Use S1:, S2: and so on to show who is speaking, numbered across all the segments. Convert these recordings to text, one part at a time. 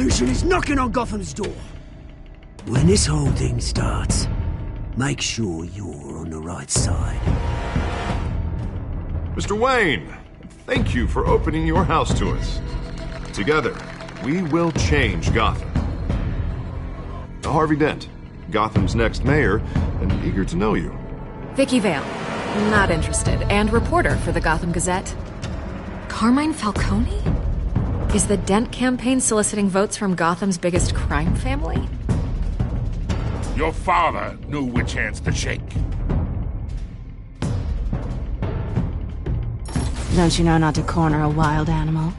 S1: revolution is knocking on Gotham's door. When this whole thing starts, make sure you're on the right side.
S2: Mr. Wayne, thank you for opening your house to us. Together, we will change Gotham. Harvey Dent, Gotham's next mayor, and eager to know you.
S3: Vicky Vale, not interested, and reporter for the Gotham Gazette. Carmine Falcone? Is the Dent campaign soliciting votes from Gotham's biggest crime family?
S4: Your father knew which hands to shake.
S5: Don't you know not to corner a wild animal?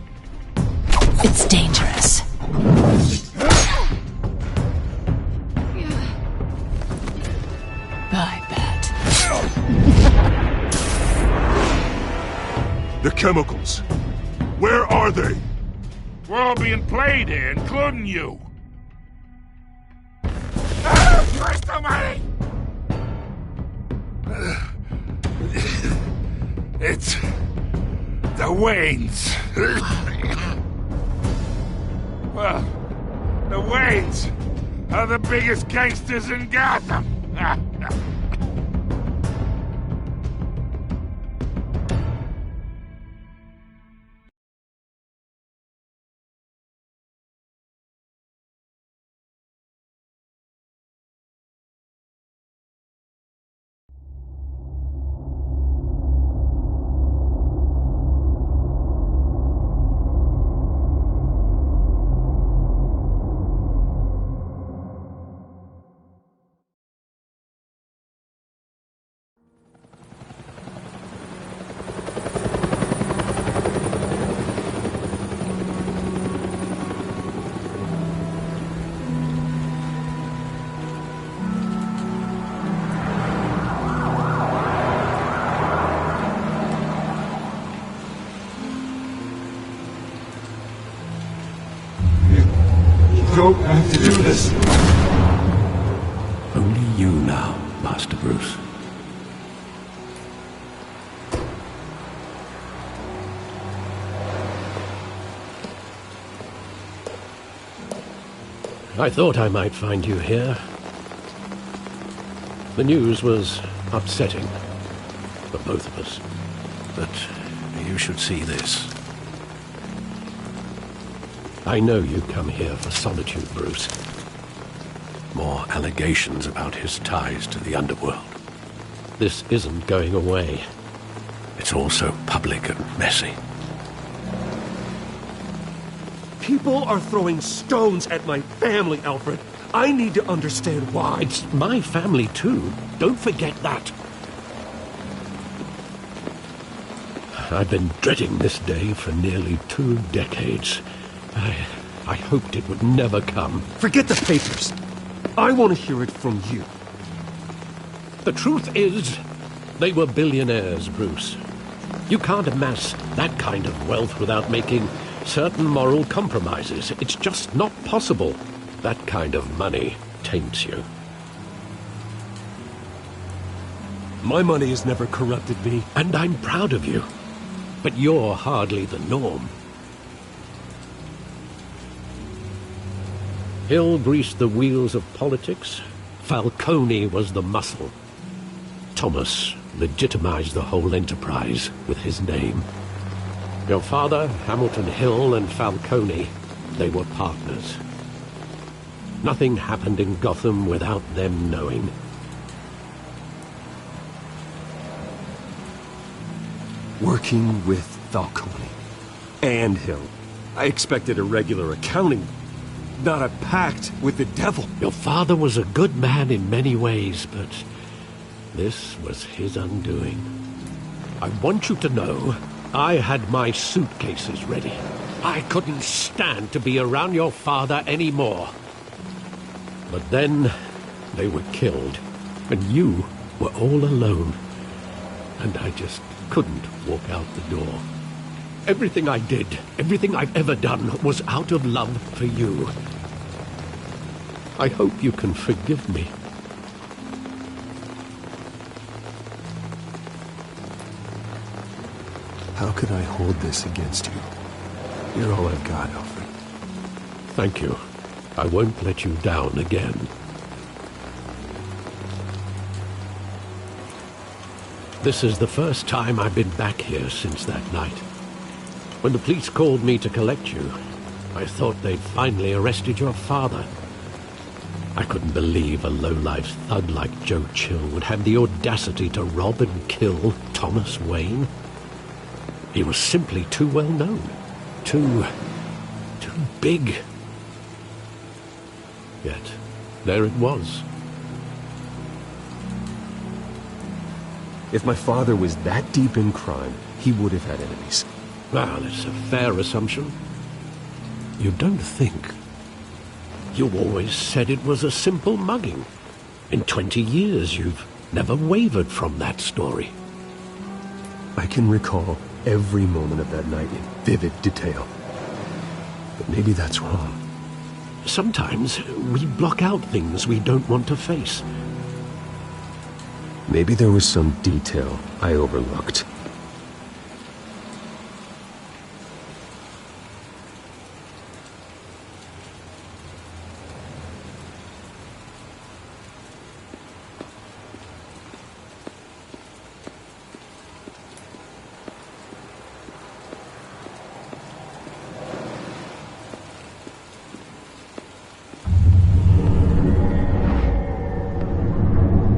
S5: It's dangerous. I bet.
S4: The chemicals. Where are they? We're all being played here, including you. Christ almighty! It's the Waynes. Well, the Waynes are the biggest gangsters in Gotham.
S6: Don't have to do this.
S1: Only you now, Master Bruce.
S7: I thought I might find you here. The news was upsetting for both of us.
S8: But you should see this.
S7: I know you come here for solitude, Bruce.
S8: More allegations about his ties to the underworld.
S7: This isn't going away.
S8: It's all so public and messy.
S6: People are throwing stones at my family, Alfred. I need to understand why.
S7: It's my family, too. Don't forget that. I've been dreading this day for nearly 2 decades. I hoped it would never come.
S6: Forget the papers. I want to hear it from you.
S7: The truth is, they were billionaires, Bruce. You can't amass that kind of wealth without making certain moral compromises. It's just not possible. That kind of money taints you.
S6: My money has never corrupted me.
S7: And I'm proud of you. But you're hardly the norm. Hill greased the wheels of politics. Falcone was the muscle. Thomas legitimized the whole enterprise with his name. Your father, Hamilton Hill, and Falcone, they were partners. Nothing happened in Gotham without them knowing.
S6: Working with Falcone and Hill. I expected a regular accounting, not a pact with the devil.
S7: Your father was a good man in many ways, but this was his undoing. I want you to know, I had my suitcases ready. I couldn't stand to be around your father anymore. But then, they were killed, and you were all alone. And I just couldn't walk out the door. Everything I did, everything I've ever done, was out of love for you. I hope you can forgive me.
S6: How could I hold this against you? You're all I've got, Alfred.
S7: Thank you. I won't let you down again. This is the first time I've been back here since that night. When the police called me to collect you, I thought they'd finally arrested your father. I couldn't believe a low-life thug like Joe Chill would have the audacity to rob and kill Thomas Wayne. He was simply too well known. Too big. Yet, there it was.
S6: If my father was that deep in crime, he would have had enemies.
S7: Well, it's a fair assumption. You don't think? You always said it was a simple mugging. In 20 years, you've never wavered from that story.
S6: I can recall every moment of that night in vivid detail. But maybe that's wrong.
S7: Sometimes we block out things we don't want to face.
S6: Maybe there was some detail I overlooked.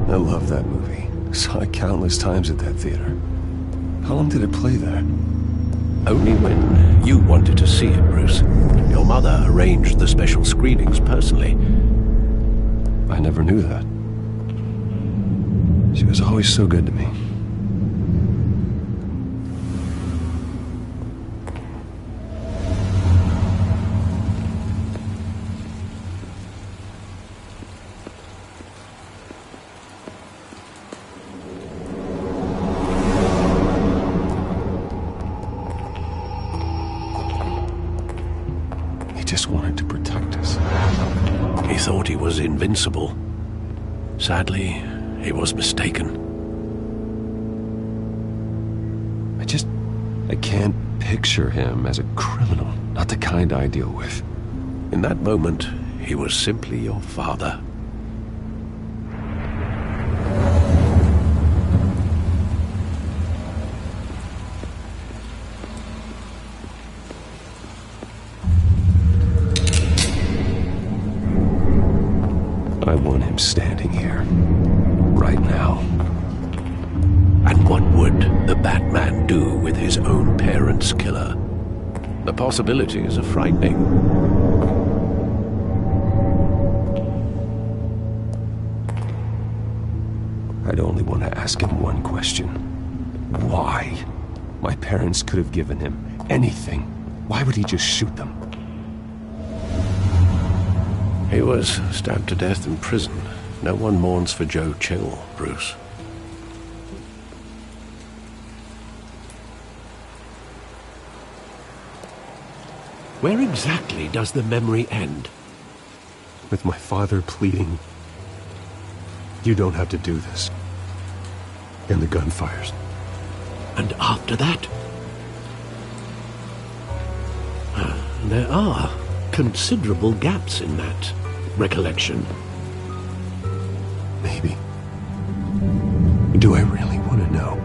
S6: I love that movie. Saw it countless times at that theater. How long did it play there?
S7: Only when you wanted to see it, Bruce. Your mother arranged the special screenings personally.
S6: I never knew that. She was always so good to me. Just wanted to protect us.
S7: He thought he was invincible. Sadly, he was mistaken.
S6: I can't picture him as a criminal, not the kind I deal with.
S7: In that moment, he was simply your father.
S6: I want him standing here, right now.
S7: And what would the Batman do with his own parents' killer? The possibilities are frightening.
S6: I'd only want to ask him one question. Why? My parents could have given him anything. Why would he just shoot them?
S7: He was stabbed to death in prison. No one mourns for Joe Chill, Bruce. Where exactly does the memory end?
S6: With my father pleading, "You don't have to do this." And the gun fires.
S7: And after that? There are considerable gaps in that recollection.
S6: Maybe. Do I really want to know?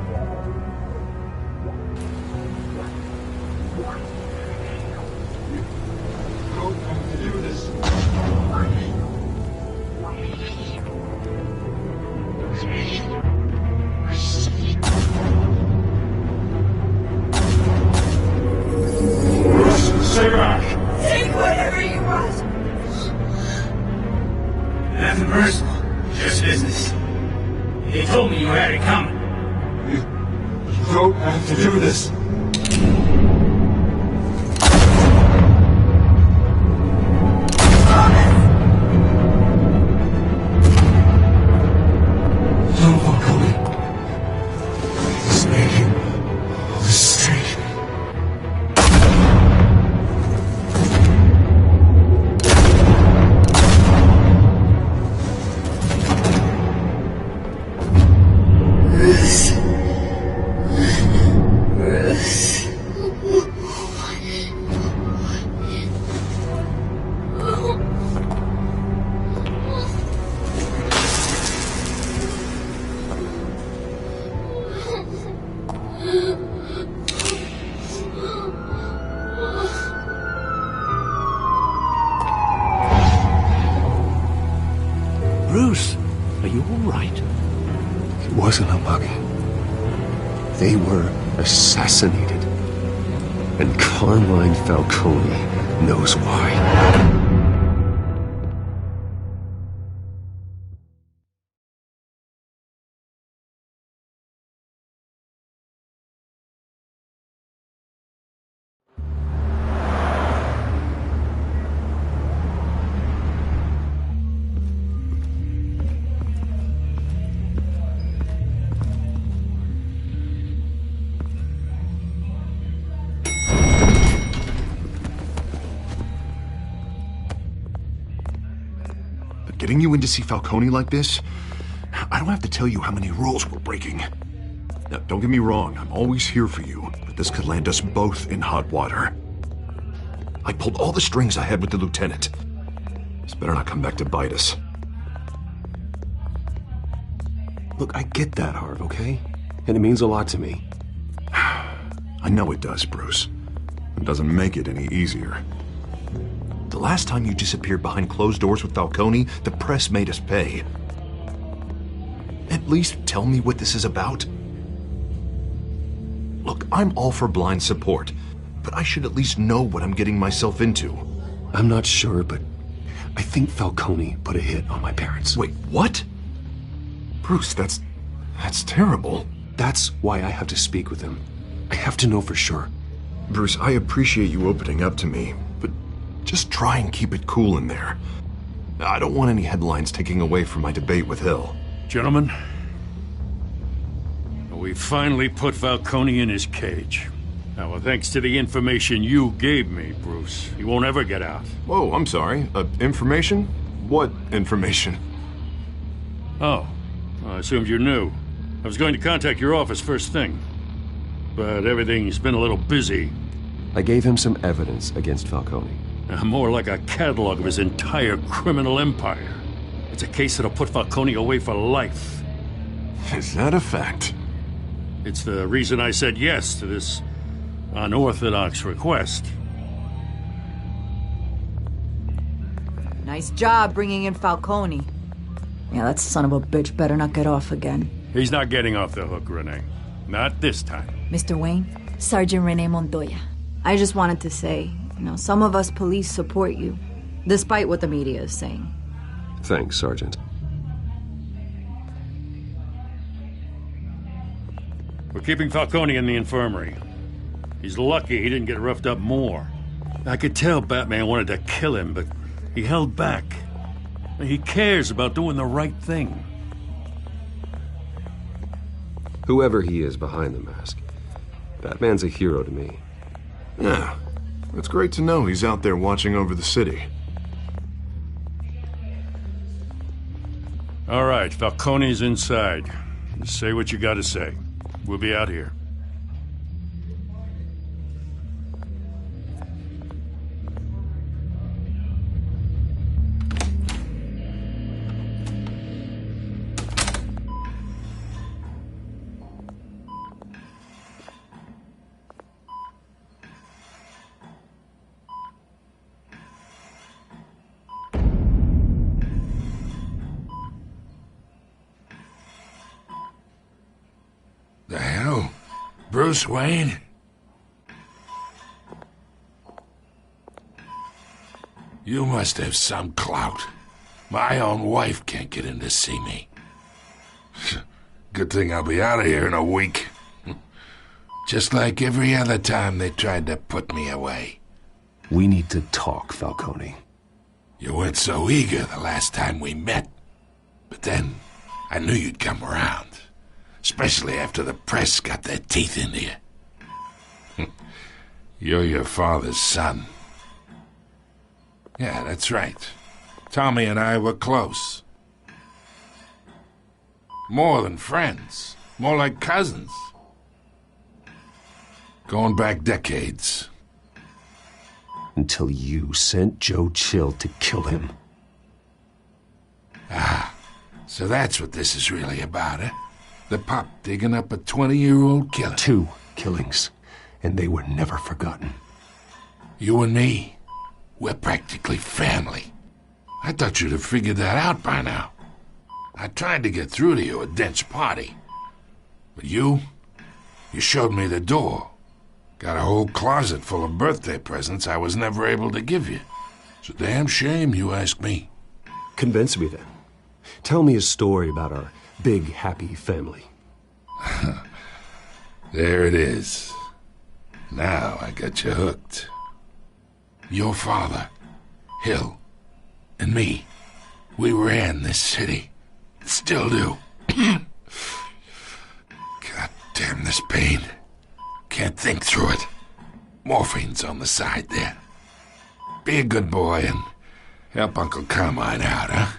S4: Stay back!
S9: Take whatever you want.
S10: Nothing personal, just business. He told me you had it coming.
S4: You don't have to do this. Don't walk away. He's making a mistake.
S6: They were assassinated. And Carmine Falcone knows why.
S2: Getting you in to see Falcone like this? I don't have to tell you how many rules we're breaking. Now, don't get me wrong, I'm always here for you, but this could land us both in hot water. I pulled all the strings I had with the lieutenant. This better not come back to bite us.
S6: Look, I get that, Harv, okay? And it means a lot to me.
S2: I know it does, Bruce. It doesn't make it any easier. The last time you disappeared behind closed doors with Falcone, the press made us pay. At least tell me what this is about. Look, I'm all for blind support, but I should at least know what I'm getting myself into.
S6: I'm not sure, but I think Falcone put a hit on my parents.
S2: Wait, what? Bruce, that's terrible.
S6: That's why I have to speak with him. I have to know for sure.
S2: Bruce, I appreciate you opening up to me, but just try and keep it cool in there. I don't want any headlines taking away from my debate with Hill.
S4: Gentlemen, we finally put Falcone in his cage. Now, well, thanks to the information you gave me, Bruce, he won't ever get out.
S2: Whoa, I'm sorry. Information? What information?
S4: Oh, I assumed you knew. I was going to contact your office first thing, but everything's been a little busy.
S6: I gave him some evidence against Falcone.
S4: More like a catalog of his entire criminal empire. It's a case that'll put Falcone away for life.
S2: Is that a fact?
S4: It's the reason I said yes to this unorthodox request.
S11: Nice job bringing in Falcone. Yeah, that son of a bitch better not get off again.
S4: He's not getting off the hook, Renee. Not this time.
S11: Mr. Wayne, Sergeant Renee Montoya. I just wanted to say, some of us police support you, despite what the media is saying.
S6: Thanks, Sergeant.
S4: We're keeping Falcone in the infirmary. He's lucky he didn't get roughed up more. I could tell Batman wanted to kill him, but he held back. He cares about doing the right thing.
S6: Whoever he is behind the mask, Batman's a hero to me.
S2: Yeah, it's great to know he's out there watching over the city.
S4: All right, Falcone's inside. Just say what you gotta say. We'll be out here.
S12: The hell? Bruce Wayne? You must have some clout. My own wife can't get in to see me. Good thing I'll be out of here in a week. Just like every other time they tried to put me away.
S6: We need to talk, Falcone.
S12: You weren't so eager the last time we met. But then, I knew you'd come around. Especially after the press got their teeth into you. You're your father's son. Yeah, that's right. Tommy and I were close. More than friends. More like cousins. Going back decades.
S6: Until you sent Joe Chill to kill him.
S12: Ah, so that's what this is really about, eh? The pop digging up a 20-year-old killer.
S6: 2 killings, and they were never forgotten.
S12: You and me, we're practically family. I thought you'd have figured that out by now. I tried to get through to you at Dent's party. But you You showed me the door. Got a whole closet full of birthday presents I was never able to give you. It's a damn shame you ask me.
S6: Convince me then. Tell me a story about our big, happy family.
S12: There it is. Now I got you hooked. Your father, Hill, and me, we ran this city. Still do. God damn this pain. Can't think through it. Morphine's on the side there. Be a good boy and help Uncle Carmine out, huh?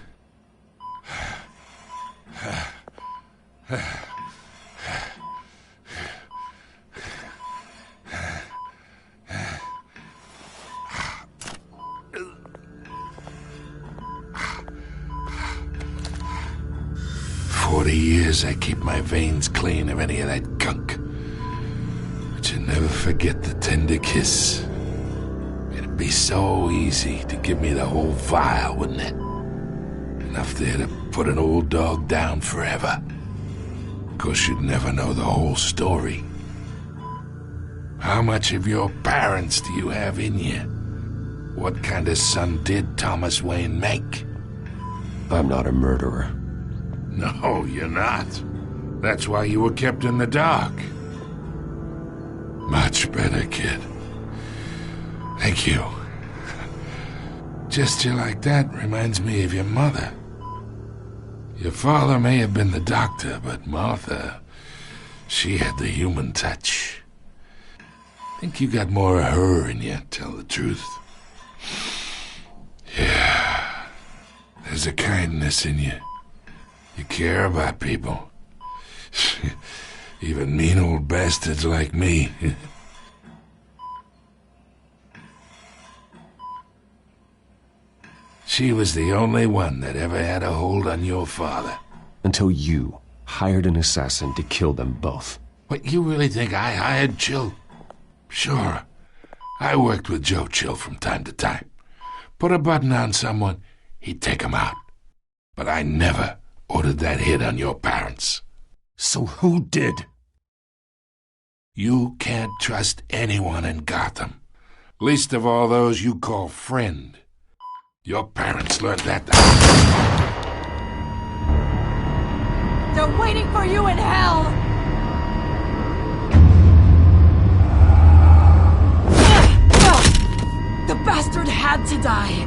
S12: 40 years I keep my veins clean of any of that gunk. But you never forget the tender kiss. It'd be so easy to give me the whole vial, wouldn't it? Enough there to put an old dog down forever. Of course, you'd never know the whole story. How much of your parents do you have in you? What kind of son did Thomas Wayne make?
S6: I'm not a murderer.
S12: No, you're not. That's why you were kept in the dark. Much better, kid. Thank you. Gesture like that reminds me of your mother. Your father may have been the doctor, but Martha, she had the human touch. Think you got more of her in you, tell the truth. Yeah, there's a kindness in you. You care about people. Even mean old bastards like me. She was the only one that ever had a hold on your father.
S6: Until you hired an assassin to kill them both.
S12: What, you really think I hired Chill? Sure. I worked with Joe Chill from time to time. Put a button on someone, he'd take him out. But I never ordered that hit on your parents.
S6: So who did?
S12: You can't trust anyone in Gotham. Least of all those you call friend. Your parents learned that.
S11: They're waiting for you in hell! The bastard had to die.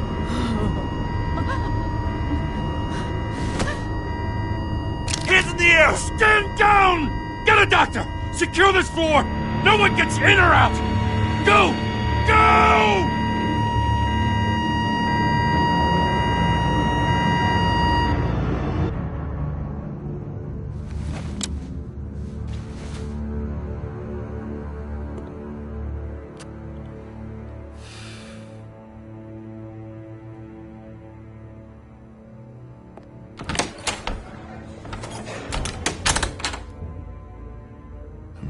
S4: Hands in the air! Stand down! Get a doctor! Secure this floor! No one gets in or out! Go! Go!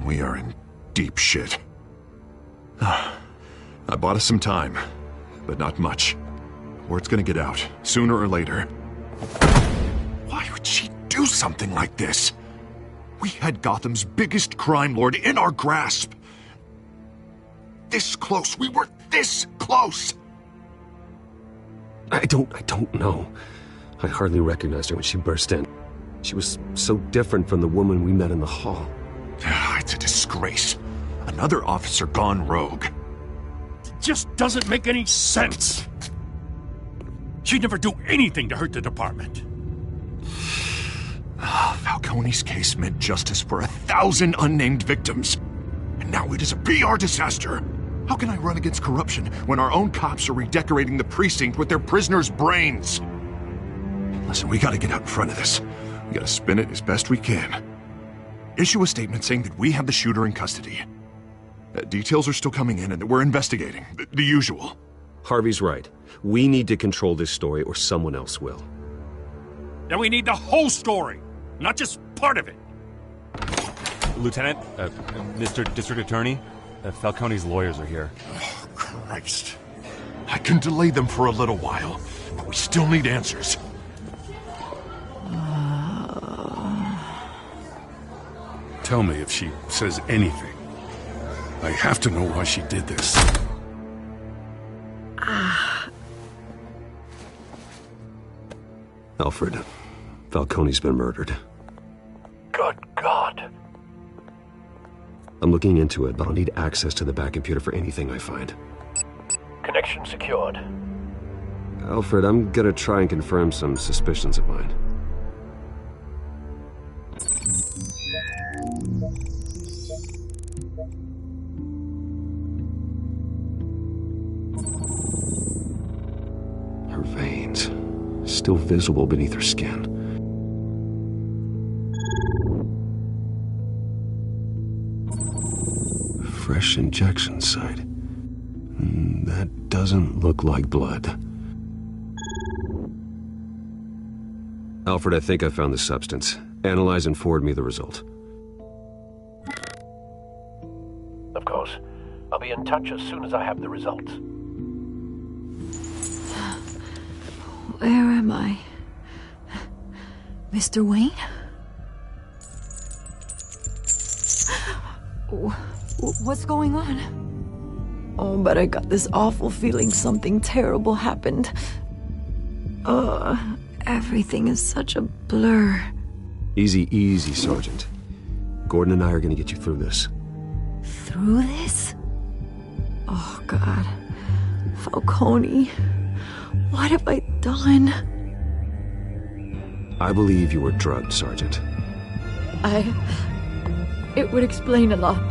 S2: We are in deep shit. I bought us some time, but not much. Word's gonna get out, sooner or later. Why would she do something like this? We had Gotham's biggest crime lord in our grasp. This close. We were this close.
S6: I don't know. I hardly recognized her when she burst in. She was so different from the woman we met in the hall.
S2: It's a disgrace. Another officer gone rogue.
S4: It just doesn't make any sense. She'd never do anything to hurt the department.
S2: Falcone's case meant justice for 1,000 unnamed victims. And now it is a PR disaster. How can I run against corruption when our own cops are redecorating the precinct with their prisoners' brains? Listen, we gotta get out in front of this. We gotta spin it as best we can. Issue a statement saying that we have the shooter in custody. Details are still coming in and that we're investigating. The usual.
S6: Harvey's right. We need to control this story or someone else will.
S4: Then we need the whole story, not just part of it.
S13: Lieutenant, Mr. District Attorney, Falcone's lawyers are here.
S2: Oh, Christ. I can delay them for a little while, but we still need answers.
S12: tell me if she says anything. I have to know why she did this.
S6: Alfred, Falcone's been murdered.
S7: Good God.
S6: I'm looking into it, but I'll need access to the back computer for anything I find.
S7: Connection secured.
S6: Alfred, I'm gonna try and confirm some suspicions of mine. Her veins, still visible beneath her skin. Fresh injection site. That doesn't look like blood. Alfred, I think I found the substance. Analyze and forward me the result.
S7: Of course. I'll be in touch as soon as I have the results.
S11: Where am I? Mr. Wayne? What's going on? Oh, but I got this awful feeling something terrible happened. Everything is such a blur.
S6: Easy, easy, Sergeant. Gordon and I are gonna get you through this.
S11: Through this? Oh, God. Falcone. What have I done?
S6: I believe you were drugged, Sergeant.
S11: It would explain a lot.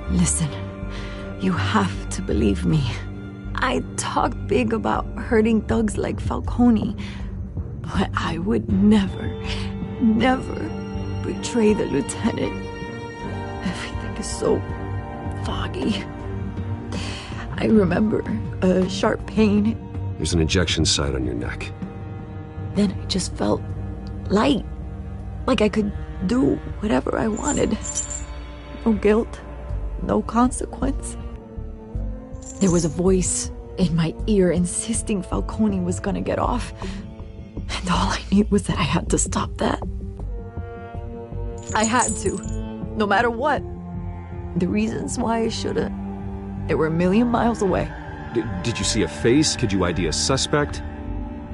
S11: Listen, you have to believe me. I talked big about hurting thugs like Falcone, but I would never betray the lieutenant. Everything is so foggy. I remember a sharp pain.
S6: There's an injection site on your neck.
S11: Then I just felt light, like I could do whatever I wanted. No guilt, no consequence. There was a voice in my ear insisting Falcone was gonna get off. And all I knew was that I had to stop that. I had to, no matter what. The reasons why I should've, they were a million miles away.
S6: Did you see a face? Could you ID a suspect?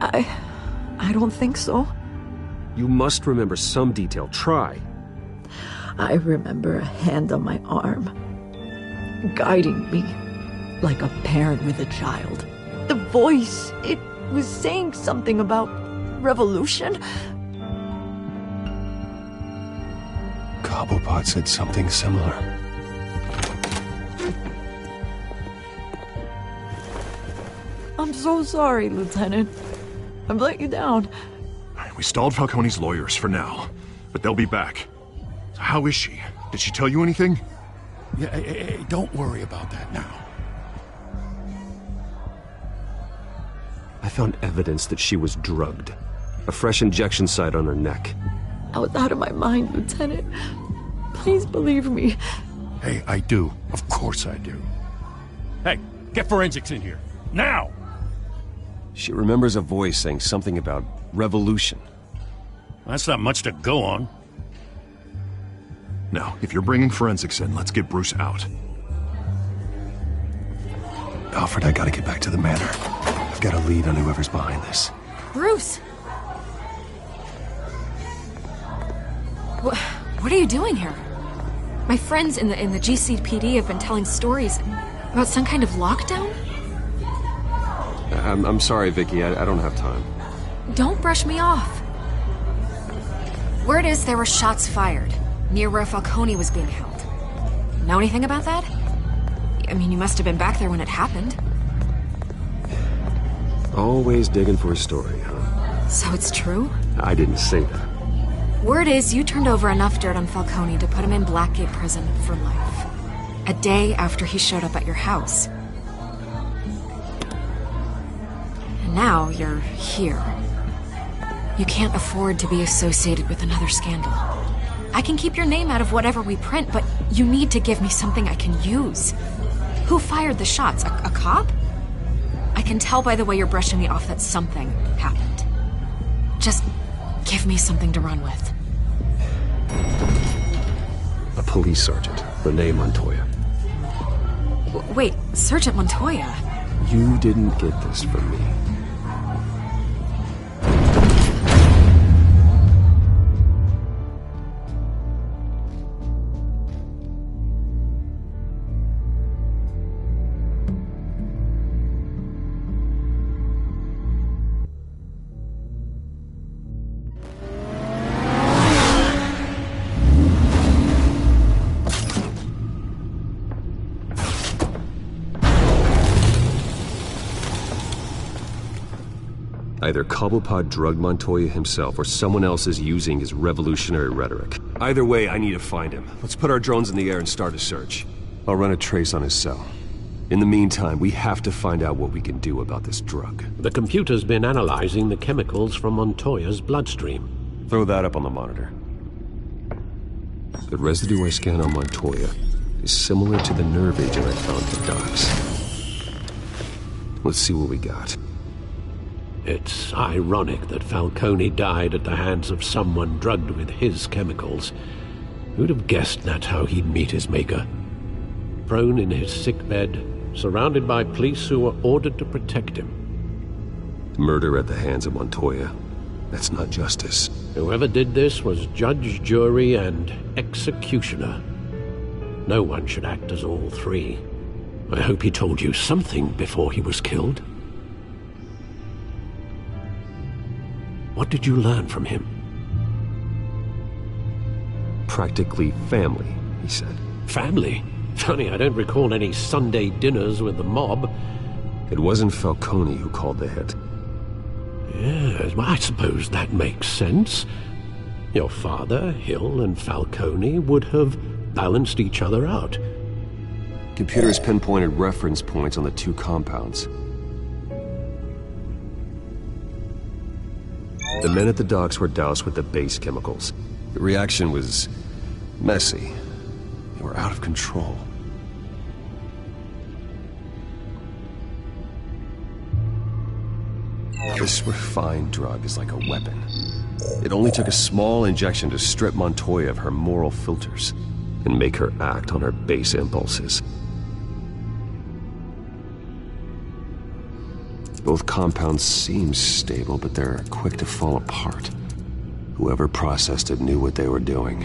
S11: I don't think so.
S6: You must remember some detail. Try.
S11: I remember a hand on my arm, guiding me like a parent with a child. The voice, it was saying something about revolution.
S6: Cobblepot said something similar.
S11: I'm so sorry, Lieutenant. I've let you down.
S2: We stalled Falcone's lawyers for now, but they'll be back. So how is she? Did she tell you anything?
S12: Yeah, hey, don't worry about that now.
S6: I found evidence that she was drugged. A fresh injection site on her neck.
S11: I was out of my mind, Lieutenant. Please believe me.
S12: Hey, I do. Of course I do.
S4: Hey, get forensics in here. Now!
S6: She remembers a voice saying something about revolution.
S4: That's not much to go on.
S2: Now, if you're bringing forensics in, let's get Bruce out.
S6: Alfred, I gotta get back to the manor. I've got a lead on whoever's behind this.
S3: Bruce! What are you doing here? My friends in the GCPD have been telling stories about some kind of lockdown?
S6: I'm sorry, Vicky. I don't have time.
S3: Don't brush me off. Word is there were shots fired near where Falcone was being held. Know anything about that? I mean, you must have been back there when it happened.
S6: Always digging for a story, huh?
S3: So it's true?
S6: I didn't say that.
S3: Word is you turned over enough dirt on Falcone to put him in Blackgate Prison for life. A day after he showed up at your house. And now you're here. You can't afford to be associated with another scandal. I can keep your name out of whatever we print, but you need to give me something I can use. Who fired the shots? A cop? I can tell by the way you're brushing me off that something happened. Just give me something to run with.
S6: A police sergeant, Renee Montoya.
S3: Wait, Sergeant Montoya?
S6: You didn't get this from me. Either Cobblepot drugged Montoya himself, or someone else is using his revolutionary rhetoric. Either way, I need to find him. Let's put our drones in the air and start a search. I'll run a trace on his cell. In the meantime, we have to find out what we can do about this drug.
S7: The computer's been analyzing the chemicals from Montoya's bloodstream.
S6: Throw that up on the monitor. The residue I scan on Montoya is similar to the nerve agent I found at the docks. Let's see what we got.
S7: It's ironic that Falcone died at the hands of someone drugged with his chemicals. Who'd have guessed that's how he'd meet his maker? Prone in his sickbed, surrounded by police who were ordered to protect him.
S6: Murder at the hands of Montoya. That's not justice.
S7: Whoever did this was judge, jury, and executioner. No one should act as all three. I hope he told you something before he was killed. What did you learn from him?
S6: Practically family, he said.
S7: Family? Funny, I don't recall any Sunday dinners with the mob.
S6: It wasn't Falcone who called the hit.
S7: Yes, well, I suppose that makes sense. Your father, Hill, and Falcone would have balanced each other out.
S6: Computers pinpointed reference points on the two compounds. The men at the docks were doused with the base chemicals. The reaction was messy. They were out of control. This refined drug is like a weapon. It only took a small injection to strip Montoya of her moral filters and make her act on her base impulses. Both compounds seem stable, but they're quick to fall apart. Whoever processed it knew what they were doing.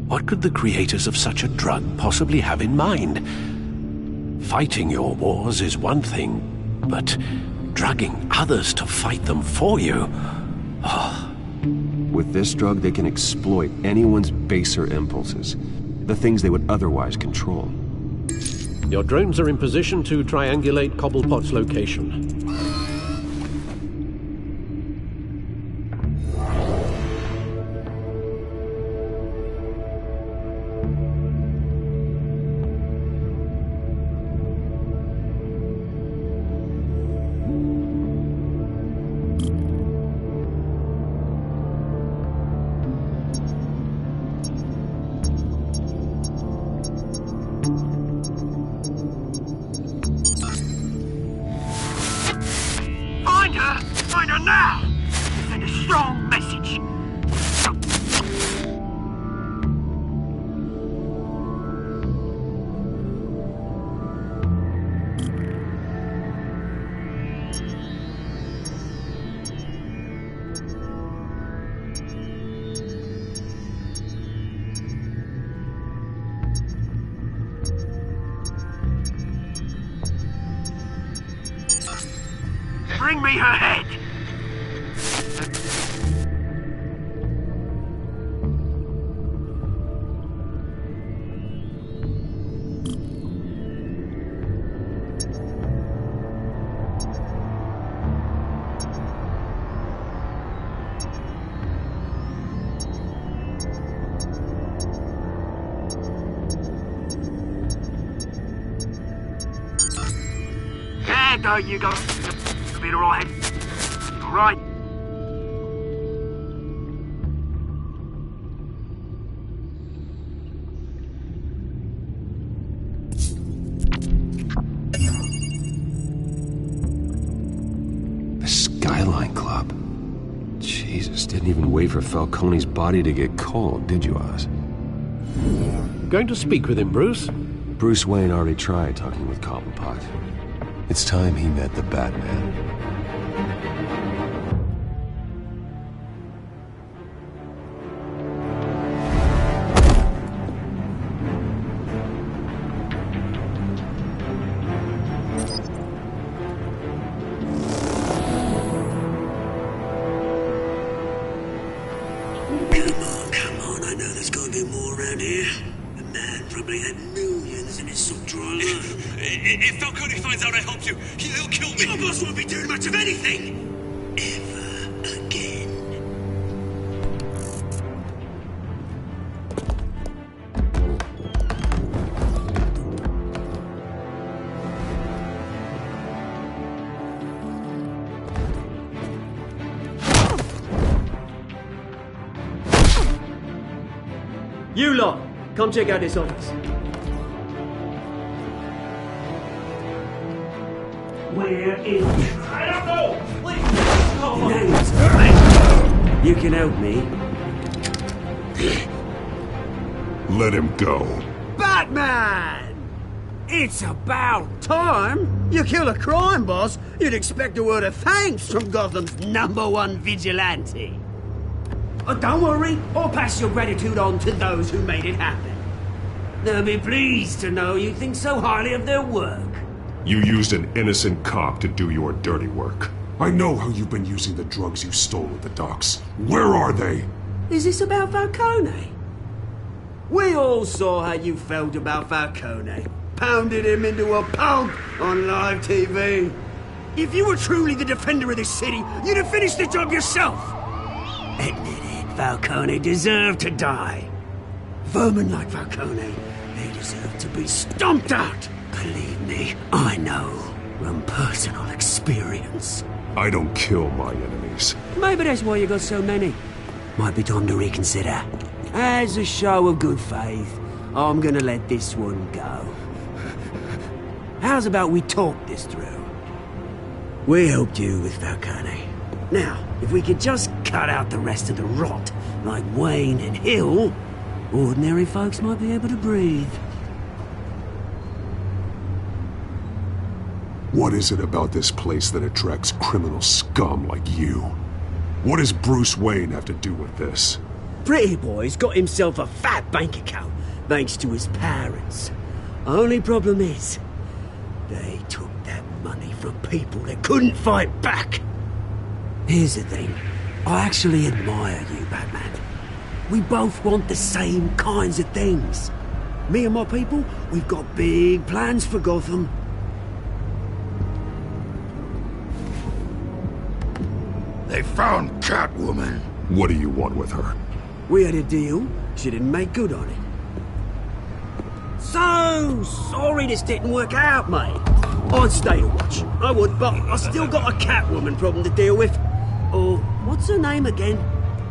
S7: What could the creators of such a drug possibly have in mind? Fighting your wars is one thing, but drugging others to fight them for you? Oh.
S6: With this drug, they can exploit anyone's baser impulses, the things they would otherwise control.
S7: Your drones are in position to triangulate Cobblepot's location.
S1: Find her now! Send a strong message. Bring me her head! There you go. Be alright. Alright.
S6: The Skyline Club. Jesus, didn't even wait for Falcone's body to get cold, did you, Oz?
S7: going to speak with him, Bruce?
S6: Bruce Wayne already tried talking with Cobblepot. It's time he met the Batman.
S1: Come on, I know there's gotta be more around here. The man probably had millions in his sock drawer.
S14: If Falcone finds out I helped you, he'll kill me.
S1: Your boss won't be doing much of anything. Ever again.
S15: You lot, come check out this office.
S1: Where is
S14: I don't know! Please!
S1: the name's right. You can help me.
S12: Let him go.
S1: Batman! It's about time. You kill a crime boss, you'd expect a word of thanks from Gotham's #1 vigilante. Oh, don't worry, I'll pass your gratitude on to those who made it happen. They'll be pleased to know you think so highly of their work.
S2: You used an innocent cop to do your dirty work. I know how you've been using the drugs you stole at the docks. Where are they?
S1: Is this about Falcone? We all saw how you felt about Falcone. Pounded him into a pulp on live TV. If you were truly the defender of this city, you'd have finished the job yourself. Admit it, Falcone deserved to die. Vermin like Falcone, they deserve to be stomped out. Believe me, I know from personal experience.
S2: I don't kill my enemies.
S1: Maybe that's why you got so many. Might be time to reconsider. As a show of good faith, I'm gonna let this one go. How's about we talk this through? We helped you with Falcone. Now, if we could just cut out the rest of the rot, like Wayne and Hill, ordinary folks might be able to breathe.
S2: What is it about this place that attracts criminal scum like you? What does Bruce Wayne have to do with this?
S1: Pretty Boy's got himself a fat bank account, thanks to his parents. Only problem is, they took that money from people that couldn't fight back. Here's the thing, I actually admire you, Batman. We both want the same kinds of things. Me and my people, we've got big plans for Gotham.
S12: They found Catwoman.
S2: What do you want with her?
S1: We had a deal, she didn't make good on it. So sorry this didn't work out, mate. I'd stay to watch, I would, but I still got a Catwoman problem to deal with. Oh, what's her name again?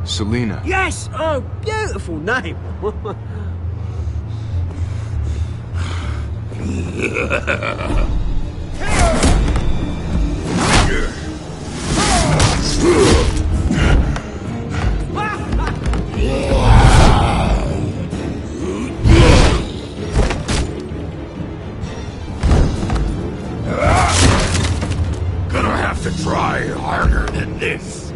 S16: Selina.
S1: Yes! Oh, beautiful name.
S12: Gonna have to try harder than this.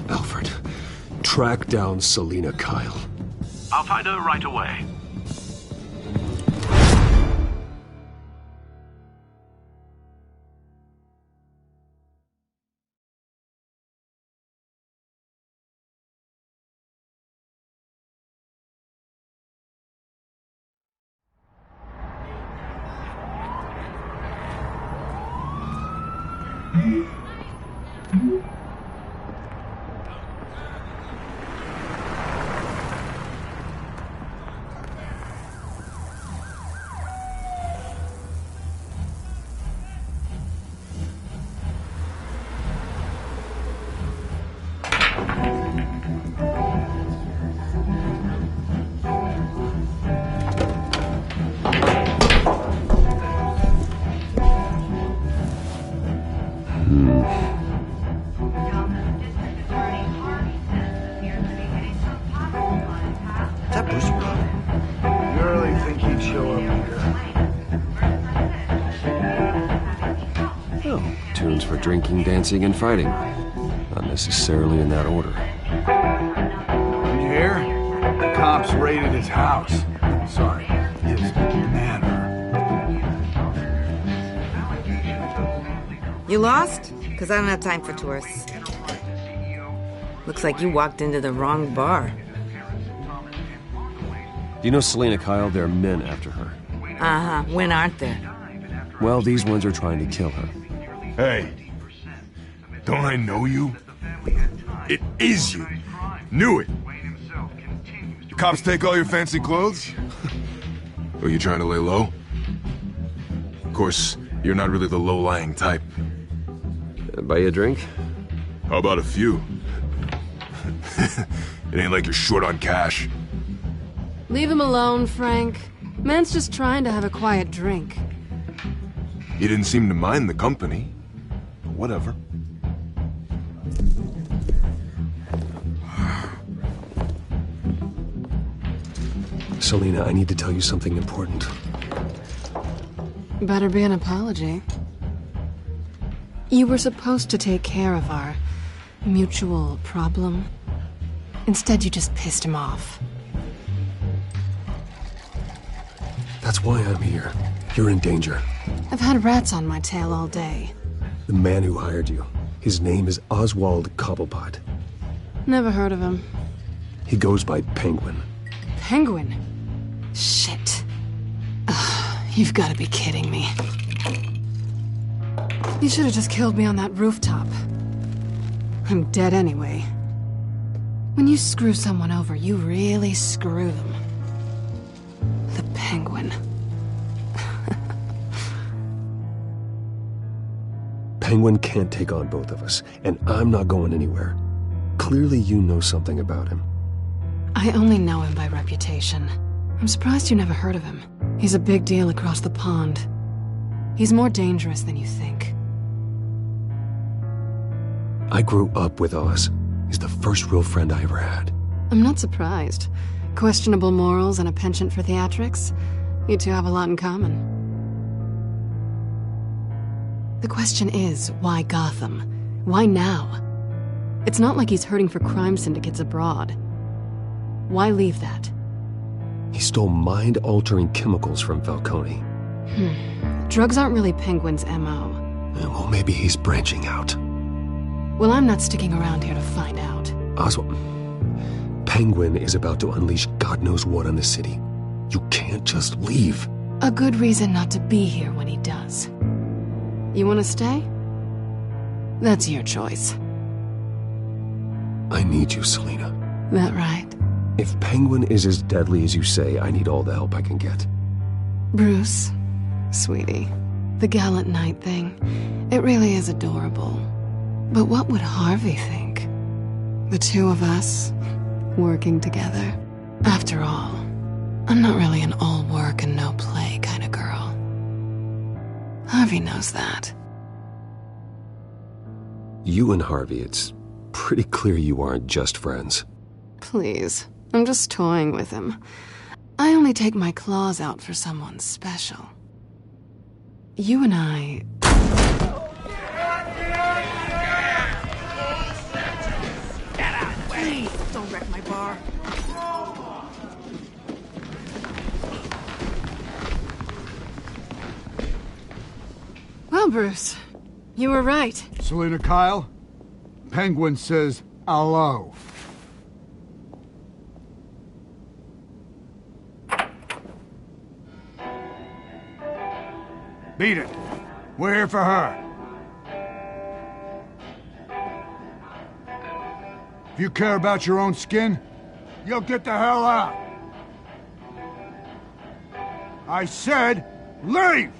S2: Alfred, track down Selina Kyle.
S17: I'll find her right away.
S1: Is that Bruce Wayne?
S16: You really think he'd show up here?
S6: Oh, tunes for drinking, dancing, and fighting. Not necessarily in that order.
S16: Did you hear? The cops raided his house. Sorry, his manor.
S18: You lost? Because I don't have time for tourists. Looks like you walked into the wrong bar.
S6: Do you know Selena Kyle? There are men after her.
S18: Uh-huh. When aren't there?
S6: Well, these ones are trying to kill her.
S12: Hey, don't I know you? It is you. Knew it. The cops take all your fancy clothes? Are you trying to lay low? Of course, you're not really the low-lying type.
S6: Buy you a drink?
S12: How about a few? It ain't like you're short on cash.
S19: Leave him alone, Frank. Man's just trying to have a quiet drink.
S12: He didn't seem to mind the company. Whatever.
S6: Selena, I need to tell you something important.
S19: Better be an apology. You were supposed to take care of our mutual problem. Instead, you just pissed him off.
S6: That's why I'm here. You're in danger.
S19: I've had rats on my tail all day.
S6: The man who hired you, his name is Oswald Cobblepot.
S19: Never heard of him.
S6: He goes by Penguin.
S19: Penguin? Shit. Ugh, you've got to be kidding me. You should have just killed me on that rooftop. I'm dead anyway. When you screw someone over, you really screw them. The Penguin.
S6: Penguin can't take on both of us, and I'm not going anywhere. Clearly you know something about him.
S19: I only know him by reputation. I'm surprised you never heard of him. He's a big deal across the pond. He's more dangerous than you think.
S6: I grew up with Oz. He's the first real friend I ever had.
S19: I'm not surprised. Questionable morals and a penchant for theatrics. You two have a lot in common. The question is, why Gotham? Why now? It's not like he's hurting for crime syndicates abroad. Why leave that?
S6: He stole mind-altering chemicals from Falcone.
S19: Drugs aren't really Penguin's M.O.
S6: Well, maybe he's branching out.
S19: Well, I'm not sticking around here to find out.
S6: Oswald, Penguin is about to unleash God knows what on the city. You can't just leave.
S19: A good reason not to be here when he does. You want to stay? That's your choice.
S6: I need you, Selena.
S19: That right?
S6: If Penguin is as deadly as you say, I need all the help I can get.
S19: Bruce, sweetie, the gallant knight thing, it really is adorable. But what would Harvey think? The two of us, working together. After all, I'm not really an all work and no play kind of girl. Harvey knows that.
S6: You and Harvey, it's pretty clear you aren't just friends.
S19: Please, I'm just toying with him. I only take my claws out for someone special. You and I...
S3: Please, don't wreck my bar.
S19: Well, Bruce, you were right.
S16: Selena Kyle, Penguin says hello. Beat it. We're here for her. If you care about your own skin, you'll get the hell out. I said, leave!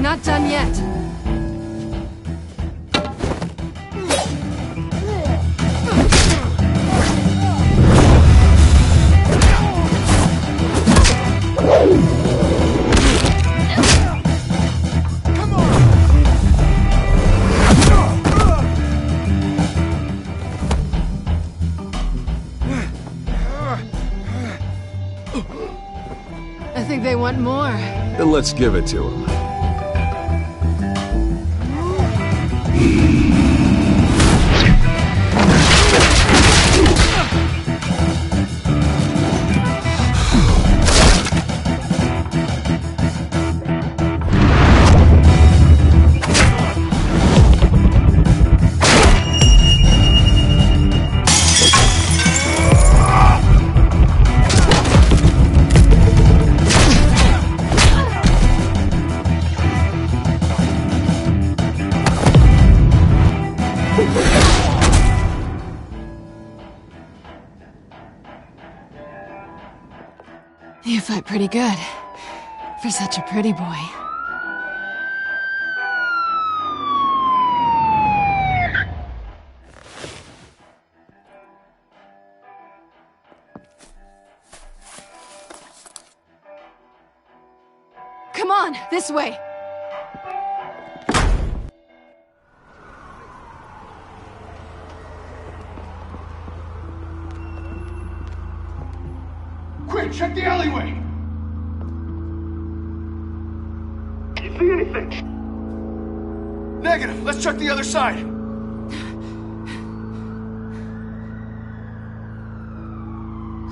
S19: Not done yet. I think they want more.
S6: Then let's give it to them.
S19: You fight pretty good. For such a pretty boy. Come on, this way!
S16: Quick, check the alleyway!
S10: You see anything?
S16: Negative. Let's check the other side.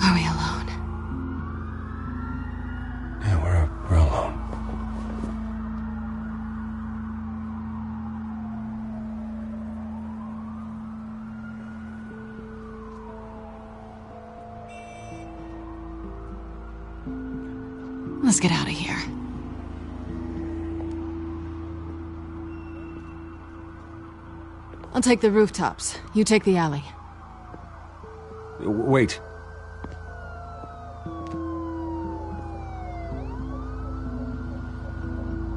S19: Are we alone?
S6: Yeah, we're alone.
S19: Let's get out of here. I'll take the rooftops. You take the alley.
S6: Wait.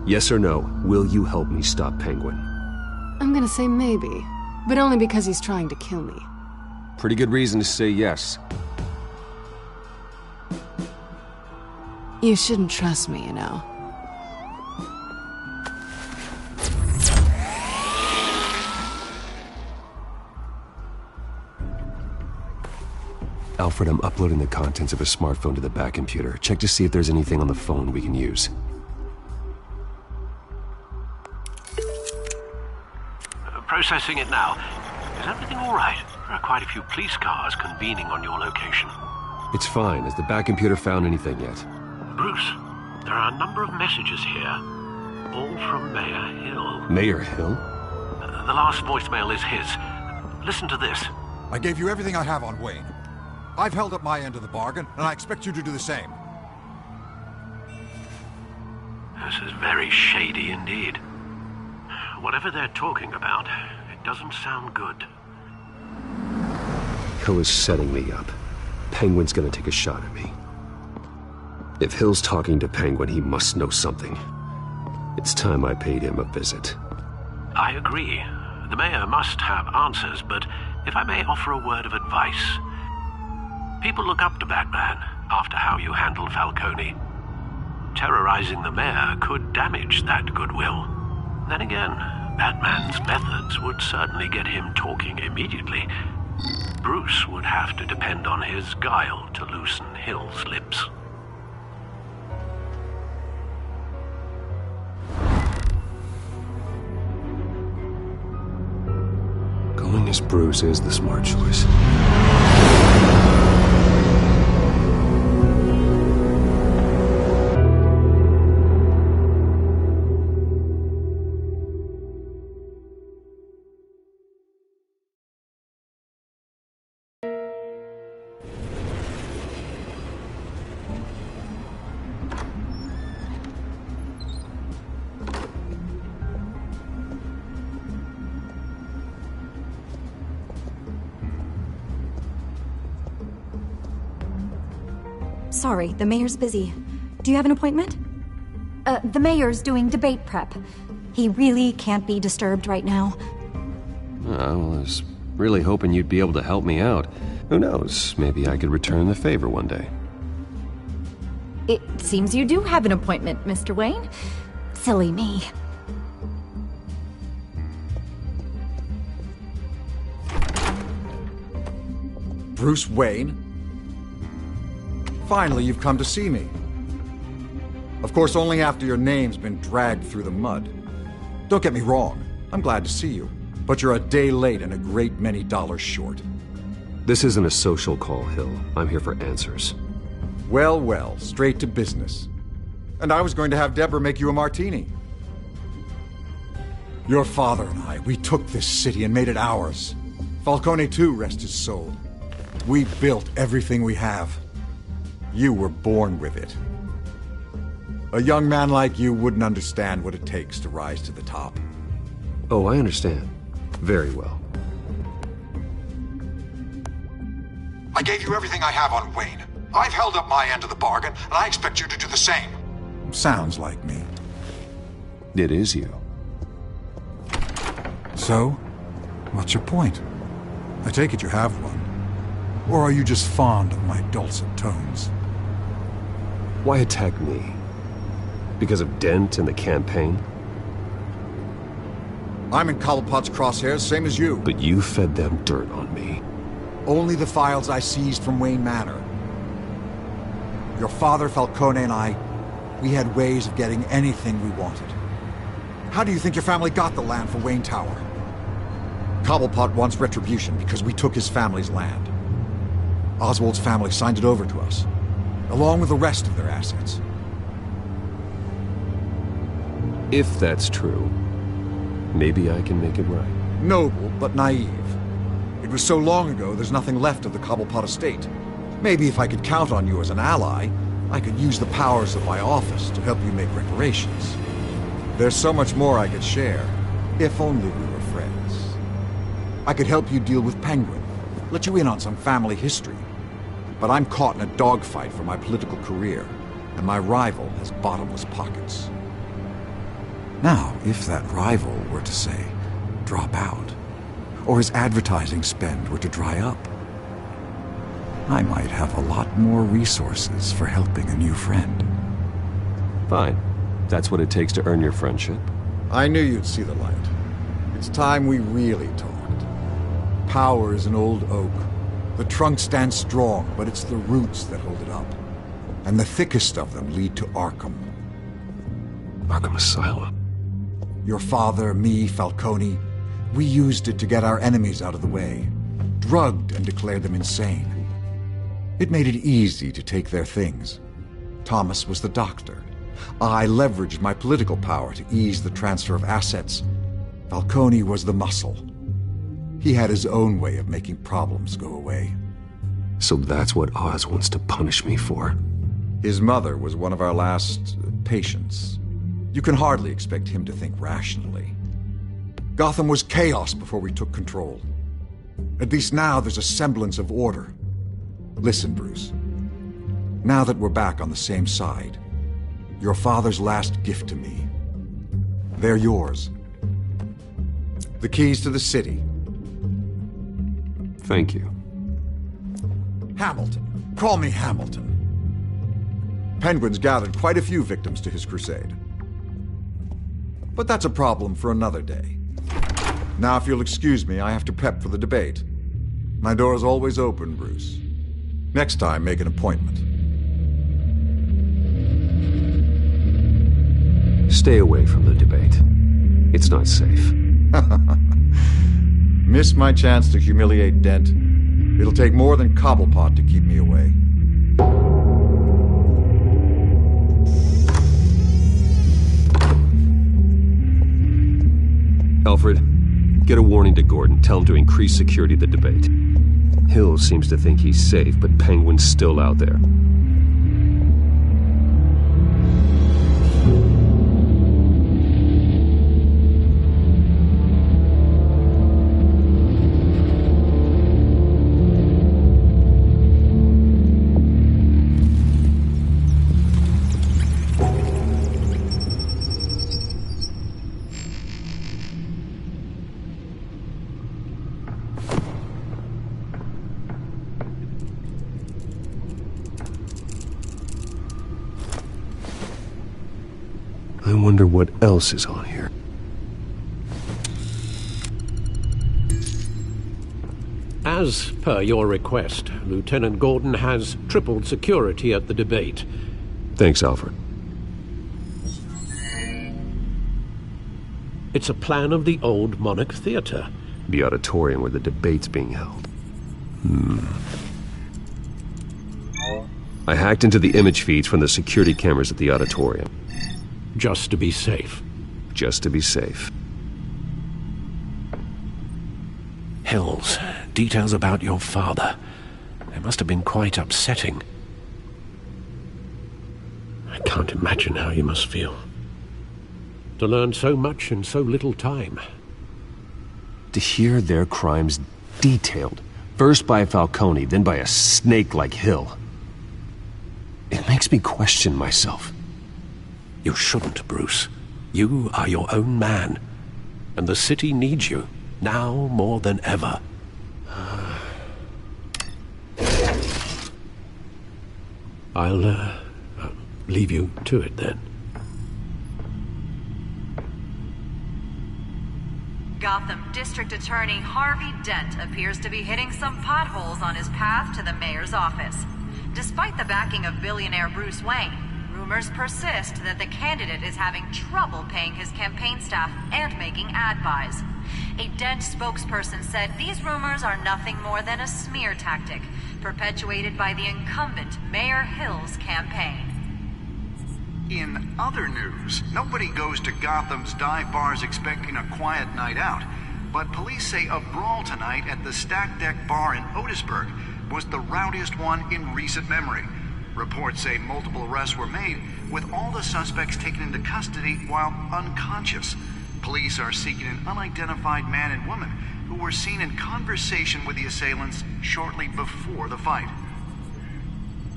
S6: Yes or no, will you help me stop Penguin?
S19: I'm gonna say maybe, but only because he's trying to kill me.
S6: Pretty good reason to say yes.
S19: You shouldn't trust me, you know.
S6: Alfred, I'm uploading the contents of a smartphone to the back computer. Check to see if there's anything on the phone we can use.
S17: Processing it now. Is everything all right? There are quite a few police cars convening on your location.
S6: It's fine. Has the back computer found anything yet?
S17: Bruce, there are a number of messages here, all from Mayor Hill.
S6: Mayor Hill?
S17: The last voicemail is his. Listen to this.
S20: I gave you everything I have on Wayne. I've held up my end of the bargain, and I expect you to do the same.
S17: This is very shady indeed. Whatever they're talking about, it doesn't sound good.
S6: Hill is setting me up. Penguin's gonna take a shot at me. If Hill's talking to Penguin, he must know something. It's time I paid him a visit.
S17: I agree. The mayor must have answers, but if I may offer a word of advice. People look up to Batman after how you handled Falcone. Terrorizing the mayor could damage that goodwill. Then again, Batman's methods would certainly get him talking immediately. Bruce would have to depend on his guile to loosen Hill's lips.
S6: Going as Bruce is the smart choice.
S21: sorry. The mayor's busy. Do you have an appointment? The mayor's doing debate prep. He really can't be disturbed right now.
S6: I was really hoping you'd be able to help me out. Who knows? Maybe I could return the favor one day.
S21: It seems you do have an appointment, Mr. Wayne. Silly me.
S20: Bruce Wayne? Finally, you've come to see me. Of course, only after your name's been dragged through the mud. Don't get me wrong, I'm glad to see you. But you're a day late and a great many dollars short.
S6: This isn't a social call, Hill. I'm here for answers.
S20: Well, well, straight to business. And I was going to have Deborah make you a martini. Your father and I, we took this city and made it ours. Falcone too, rest his soul. We built everything we have. You were born with it. A young man like you wouldn't understand what it takes to rise to the top.
S6: Oh, I understand. Very well.
S20: I gave you everything I have on Wayne. I've held up my end of the bargain, and I expect you to do the same. Sounds like me.
S6: It is you.
S20: So, what's your point? I take it you have one. Or are you just fond of my dulcet tones?
S6: Why attack me? Because of Dent and the campaign?
S20: I'm in Cobblepot's crosshairs, same as you.
S6: But you fed them dirt on me.
S20: Only the files I seized from Wayne Manor. Your father, Falcone, and I, we had ways of getting anything we wanted. How do you think your family got the land for Wayne Tower? Cobblepot wants retribution because we took his family's land. Oswald's family signed it over to us, along with the rest of their assets.
S6: If that's true, maybe I can make it right.
S20: Noble, but naive. It was so long ago, there's nothing left of the Cobblepot estate. Maybe if I could count on you as an ally, I could use the powers of my office to help you make reparations. There's so much more I could share, if only we were friends. I could help you deal with Penguin, let you in on some family history. But I'm caught in a dogfight for my political career, and my rival has bottomless pockets. Now, if that rival were to, say, drop out, or his advertising spend were to dry up, I might have a lot more resources for helping a new friend.
S6: Fine. That's what it takes to earn your friendship.
S20: I knew you'd see the light. It's time we really talked. Power is an old oak. The trunk stands strong, but it's the roots that hold it up. And the thickest of them lead to Arkham.
S6: Arkham Asylum?
S20: Your father, me, Falcone, we used it to get our enemies out of the way. Drugged and declared them insane. It made it easy to take their things. Thomas was the doctor. I leveraged my political power to ease the transfer of assets. Falcone was the muscle. He had his own way of making problems go away.
S6: So that's what Oz wants to punish me for?
S20: His mother was one of our last patients. You can hardly expect him to think rationally. Gotham was chaos before we took control. At least now there's a semblance of order. Listen, Bruce. Now that we're back on the same side, your father's last gift to me, they're yours. The keys to the city.
S6: Thank you.
S20: Hamilton. Call me Hamilton. Penguin's gathered quite a few victims to his crusade. But that's a problem for another day. Now, if you'll excuse me, I have to prep for the debate. My door is always open, Bruce. Next time, make an appointment.
S6: Stay away from the debate. It's not safe.
S20: Miss my chance to humiliate Dent. It'll take more than Cobblepot to keep me away.
S6: Alfred, get a warning to Gordon. Tell him to increase security at the debate. Hill seems to think he's safe, but Penguin's still out there. I wonder what else is on here.
S7: As per your request, Lieutenant Gordon has tripled security at the debate.
S6: Thanks, Alfred.
S7: It's a plan of the old Monarch Theater.
S6: The auditorium where the debate's being held. I hacked into the image feeds from the security cameras at the auditorium.
S7: Just to be safe.
S6: Just to be safe.
S8: Hills, details about your father. They must have been quite upsetting.
S7: I can't imagine how you must feel. To learn so much in so little time.
S6: To hear their crimes detailed, first by Falcone, then by a snake like Hill. It makes me question myself.
S8: You shouldn't, Bruce. You are your own man. And the city needs you, now more than ever.
S7: I'll leave you to it then.
S5: Gotham District Attorney Harvey Dent appears to be hitting some potholes on his path to the mayor's office. Despite the backing of billionaire Bruce Wayne, rumors persist that the candidate is having trouble paying his campaign staff and making ad buys. A Dent spokesperson said these rumors are nothing more than a smear tactic, perpetuated by the incumbent Mayor Hill's campaign.
S22: In other news, nobody goes to Gotham's dive bars expecting a quiet night out, but police say a brawl tonight at the Stack Deck Bar in Otisburg was the rowdiest one in recent memory. Reports say multiple arrests were made, with all the suspects taken into custody while unconscious. Police are seeking an unidentified man and woman who were seen in conversation with the assailants shortly before the fight.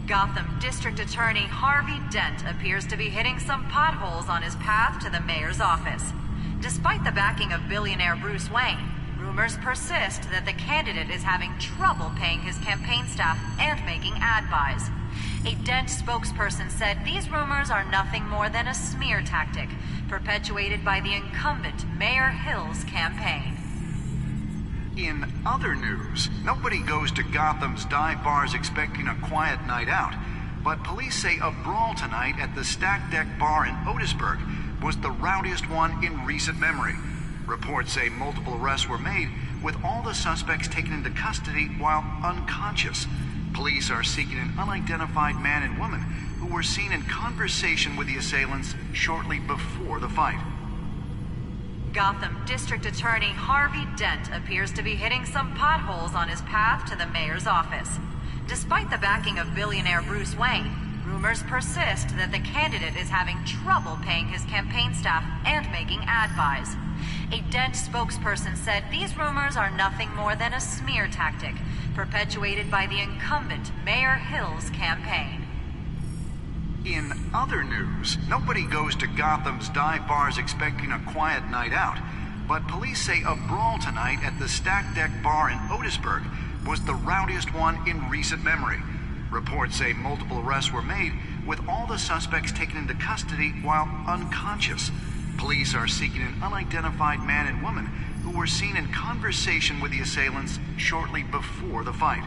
S5: Gotham District Attorney Harvey Dent appears to be hitting some potholes on his path to the mayor's office. Despite the backing of billionaire Bruce Wayne, rumors persist that the candidate is having trouble paying his campaign staff and making ad buys. A Dent spokesperson said these rumors are nothing more than a smear tactic, perpetuated by the incumbent Mayor Hill's campaign.
S22: In other news, nobody goes to Gotham's dive bars expecting a quiet night out, but police say a brawl tonight at the Stack Deck Bar in Otisburg was the rowdiest one in recent memory. Reports say multiple arrests were made, with all the suspects taken into custody while unconscious. Police are seeking an unidentified man and woman who were seen in conversation with the assailants shortly before the fight.
S5: Gotham District Attorney Harvey Dent appears to be hitting some potholes on his path to the mayor's office. Despite the backing of billionaire Bruce Wayne, rumors persist that the candidate is having trouble paying his campaign staff and making ad buys. A Dent spokesperson said these rumors are nothing more than a smear tactic, perpetuated by the incumbent Mayor Hill's campaign.
S22: In other news, nobody goes to Gotham's dive bars expecting a quiet night out, but police say a brawl tonight at the Stack Deck Bar in Otisburg was the rowdiest one in recent memory. Reports say multiple arrests were made, with all the suspects taken into custody while unconscious. Police are seeking an unidentified man and woman who were seen in conversation with the assailants shortly before the fight.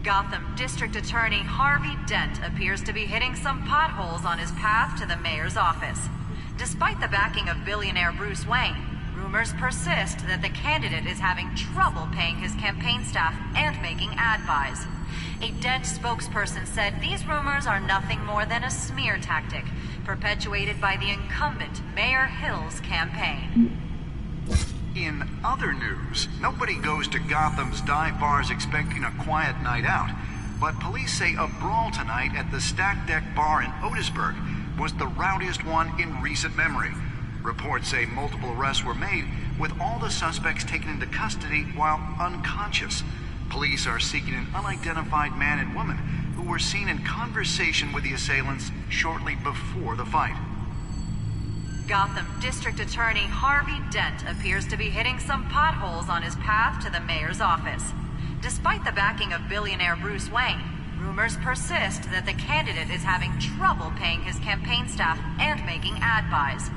S5: Gotham District Attorney Harvey Dent appears to be hitting some potholes on his path to the mayor's office. Despite the backing of billionaire Bruce Wayne, rumors persist that the candidate is having trouble paying his campaign staff and making ad buys. A Dent spokesperson said these rumors are nothing more than a smear tactic, perpetuated by the incumbent Mayor Hill's campaign.
S22: In other news, nobody goes to Gotham's dive bars expecting a quiet night out, but police say a brawl tonight at the Stack Deck Bar in Otisburg was the rowdiest one in recent memory. Reports say multiple arrests were made, with all the suspects taken into custody while unconscious. Police are seeking an unidentified man and woman who were seen in conversation with the assailants shortly before the fight.
S5: Gotham District Attorney Harvey Dent appears to be hitting some potholes on his path to the mayor's office. Despite the backing of billionaire Bruce Wayne, rumors persist that the candidate is having trouble paying his campaign staff and making ad buys.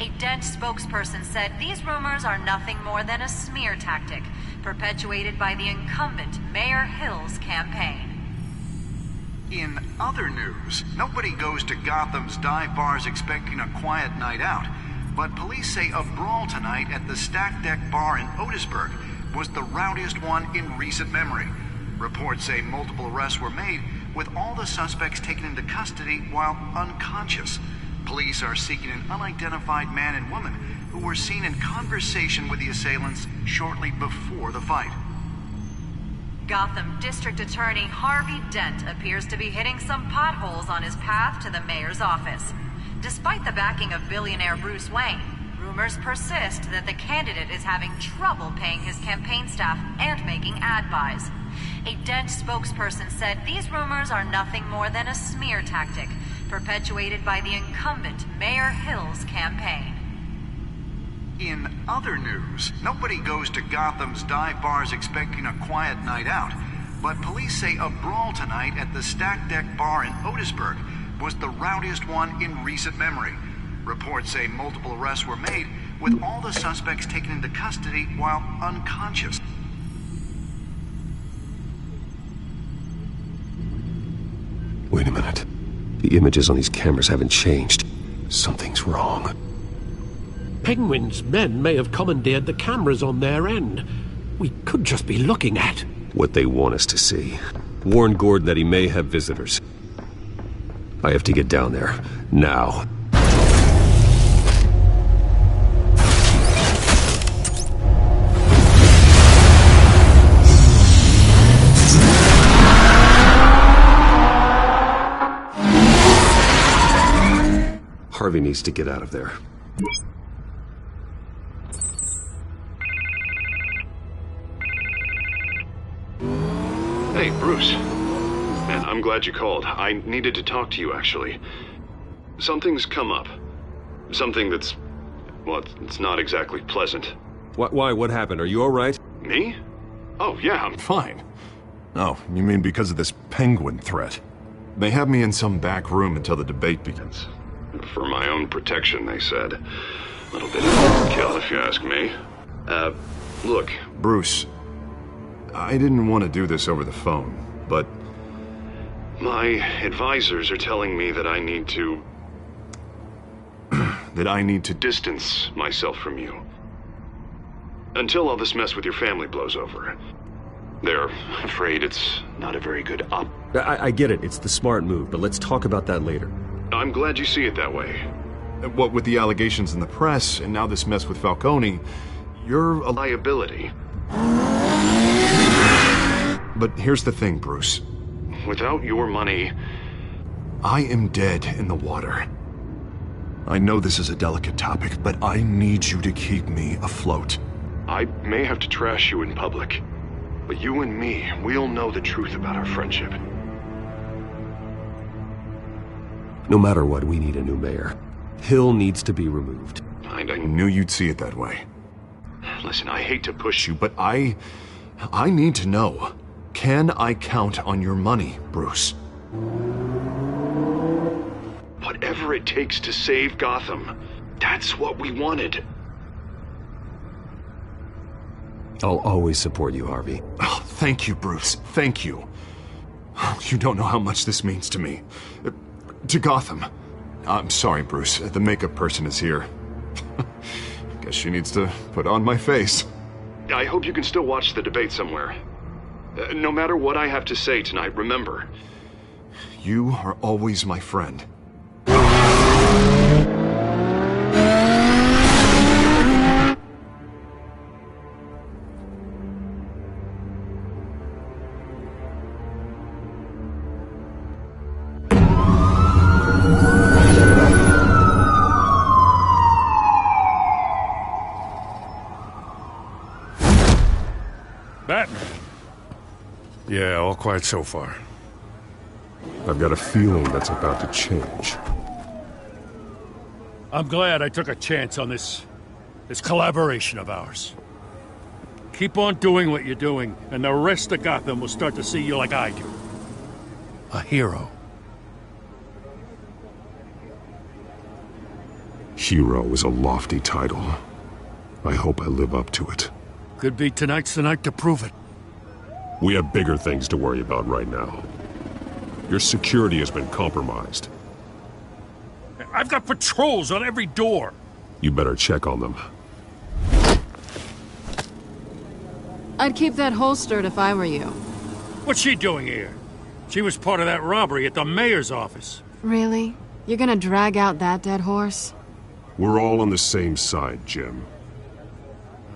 S5: A Dent spokesperson said these rumors are nothing more than a smear tactic perpetuated by the incumbent Mayor Hill's campaign.
S22: In other news, nobody goes to Gotham's dive bars expecting a quiet night out, but police say a brawl tonight at the Stack Deck Bar in Otisburg was the rowdiest one in recent memory. Reports say multiple arrests were made, with all the suspects taken into custody while unconscious. Police are seeking an unidentified man and woman who were seen in conversation with the assailants shortly before the fight.
S5: Gotham District Attorney Harvey Dent appears to be hitting some potholes on his path to the mayor's office. Despite the backing of billionaire Bruce Wayne, rumors persist that the candidate is having trouble paying his campaign staff and making ad buys. A Dent spokesperson said these rumors are nothing more than a smear tactic perpetuated by the incumbent Mayor Hill's campaign.
S22: In other news, nobody goes to Gotham's dive bars expecting a quiet night out, but police say a brawl tonight at the Stack Deck Bar in Otisburg was the rowdiest one in recent memory. Reports say multiple arrests were made, with all the suspects taken into custody while unconscious.
S6: Wait a minute. The images on these cameras haven't changed. Something's wrong.
S7: Penguin's men may have commandeered the cameras on their end. We could just be looking at
S6: what they want us to see. Warn Gordon that he may have visitors. I have to get down there. Now. Harvey needs to get out of there.
S2: Hey, Bruce. Man, I'm glad you called. I needed to talk to you, actually. Something's come up. Something that's... well, it's not exactly pleasant.
S6: Why? What happened? Are you alright?
S2: Me? Oh, yeah, I'm fine. Oh, you mean because of this penguin threat? They have me in some back room until the debate begins. For my own protection, they said. A little bit of overkill, if you ask me. Look, Bruce, I didn't want to do this over the phone, but my advisors are telling me that I need to... that I need to distance myself from you. Until all this mess with your family blows over. They're afraid it's not a very good op...
S6: I get it. It's the smart move, but let's talk about that later.
S2: I'm glad you see it that way. What with the allegations in the press, and now this mess with Falcone, you're a liability. But here's the thing, Bruce. Without your money, I am dead in the water. I know this is a delicate topic, but I need you to keep me afloat. I may have to trash you in public, but you and me, we'll know the truth about our friendship.
S6: No matter what, we need a new mayor. Hill needs to be removed.
S2: I knew you'd see it that way. Listen, I hate to push you, but I need to know. Can I count on your money, Bruce? Whatever it takes to save Gotham, that's what we wanted.
S6: I'll always support you, Harvey.
S2: Oh, thank you, Bruce. Thank you. You don't know how much this means to me. To Gotham. I'm sorry, Bruce. The makeup person is here. Guess she needs to put on my face. I hope you can still watch the debate somewhere. No matter what I have to say tonight, remember, you are always my friend.
S4: Batman. Yeah, all quiet so far.
S6: I've got a feeling that's about to change.
S4: I'm glad I took a chance on this collaboration of ours. Keep on doing what you're doing, and the rest of Gotham will start to see you like I do. A hero.
S2: Hero is a lofty title. I hope I live up to it.
S4: Could be tonight's the night to prove it.
S2: We have bigger things to worry about right now. Your security has been compromised.
S4: I've got patrols on every door.
S2: You better check on them.
S19: I'd keep that holstered if I were you.
S4: What's she doing here? She was part of that robbery at the mayor's office.
S19: Really? You're gonna drag out that dead horse?
S2: We're all on the same side, Jim.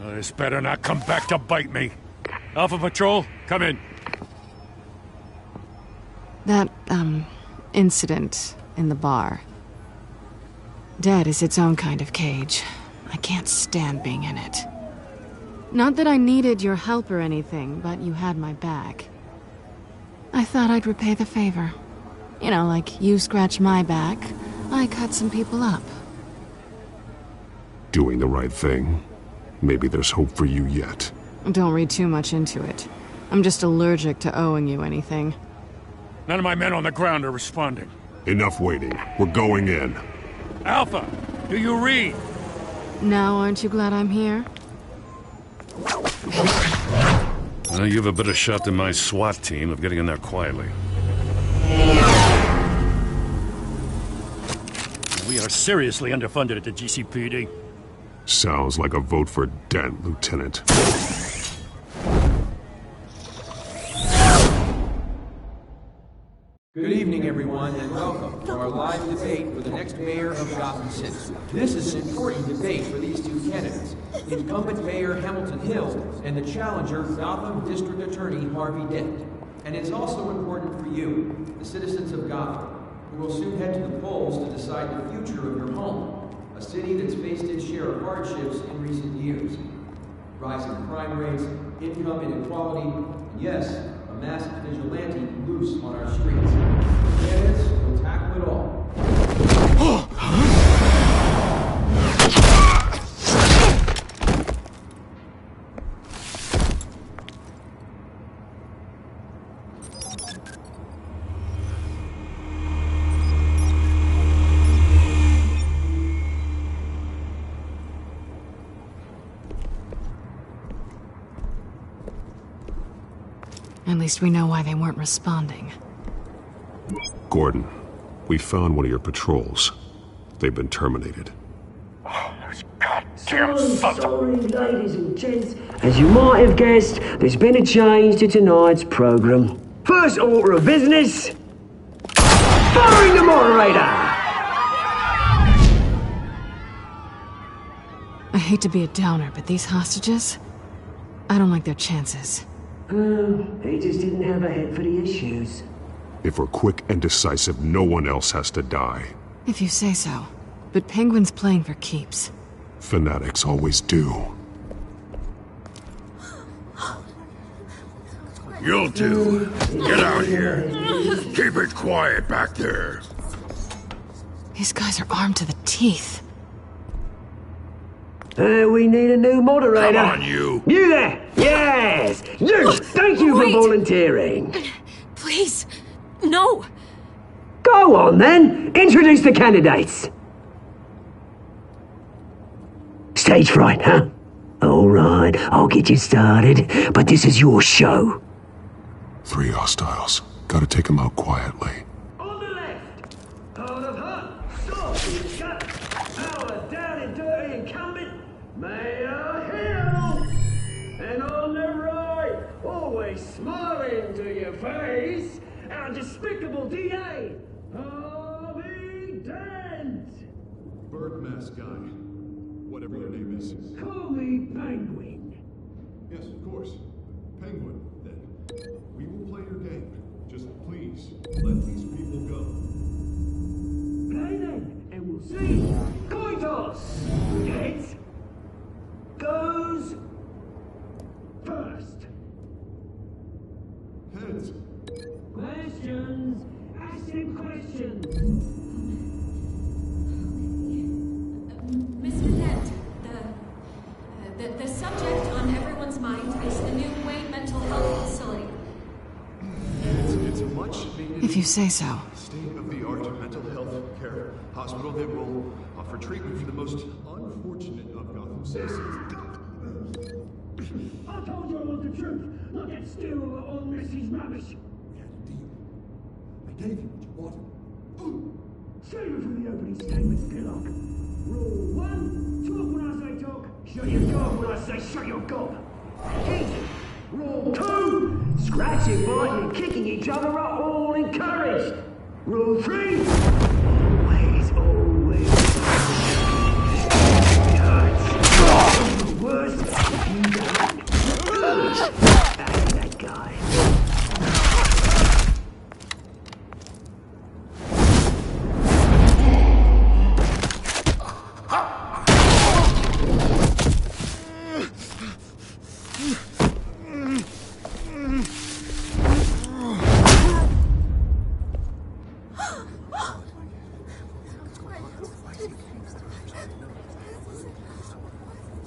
S4: This better not come back to bite me. Alpha Patrol, come in.
S19: That, incident in the bar. Dead is its own kind of cage. I can't stand being in it. Not that I needed your help or anything, but you had my back. I thought I'd repay the favor. You know, like you scratch my back, I cut some people up.
S2: Doing the right thing. Maybe there's hope for you yet.
S19: Don't read too much into it. I'm just allergic to owing you anything.
S4: None of my men on the ground are responding.
S2: Enough waiting. We're going in.
S4: Alpha, do you read?
S19: Now aren't you glad I'm here?
S4: Well, you have a better shot than my SWAT team of getting in there quietly. We are seriously underfunded at the GCPD.
S2: Sounds like a vote for Dent, Lieutenant.
S9: Good evening, everyone, and welcome to our live debate for the next mayor of Gotham City. This is an important debate for these two candidates, incumbent Mayor Hamilton Hill and the challenger, Gotham District Attorney Harvey Dent. And it's also important for you, the citizens of Gotham, who will soon head to the polls to decide the future of your home, a city that's faced its share of hardships in recent years. Rising crime rates, income inequality, and yes, a masked vigilante loose on our streets. Candidates will tackle it all.
S19: At least we know why they weren't responding.
S2: Gordon, we found one of your patrols. They've been terminated.
S13: Sorry, ladies and gents. As you might have guessed, there's been a change to tonight's program. First order of business, firing the moderator!
S19: I hate to be a downer, but these hostages, I don't like their chances.
S13: He just didn't have a head for the issues.
S2: If we're quick and decisive, no one else has to die.
S19: If you say so. But Penguin's playing for keeps.
S2: Fanatics always do.
S12: You two, get out here. Keep it quiet back there.
S19: These guys are armed to the teeth.
S13: We need a new moderator.
S12: Come on, you.
S13: You there! Yes! You! Thank you for volunteering.
S3: Please, no.
S13: Go on, then. Introduce the candidates. Stage fright, huh? All right, I'll get you started, but this is your show.
S2: 3 hostiles. Gotta take them out quietly.
S13: On the left, hard of heart, soft in gut, our down and dirty incumbent, Mayor Hill. And on the right, always smiling to your face, our despicable DA, Harvey Dent.
S2: Bird mask guy. Whatever your name is.
S13: Call me Penguin.
S2: Yes, of course. Penguin, then. We will play your game. Just please, let these people go.
S13: Play then, and we'll see. Coin toss. Heads goes first.
S2: Heads.
S13: Questions. Ask him questions.
S3: Mr. Dent, the subject on everyone's mind is the new Wayne mental health
S19: you say so.
S2: State-of-the-art mental health care hospital that will offer treatment for the most unfortunate of Gotham citizens.
S13: I told you I want the truth, not that stew all Mrs. Rubbish.
S2: I gave you what you wanted.
S13: Save it for the opening statement, Pillock. Rule 1, talk when I say talk, shut your gob when I say shut your gob. Easy. Rule 2, scratching, biting and kicking each other are all encouraged. Rule 3, always. It hurts. The worst, you don't. Good. That's that guy.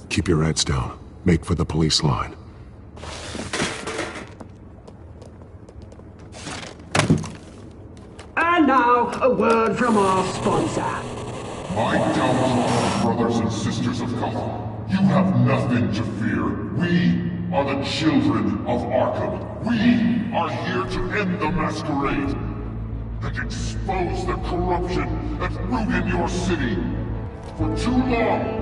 S2: Keep your heads down. Make for the police line.
S13: And now, a word from our sponsor.
S11: My downtrodden brothers and sisters of Gotham, you have nothing to fear. We are the children of Arkham. We are here to end the masquerade and expose the corruption that ruined your city. For too long,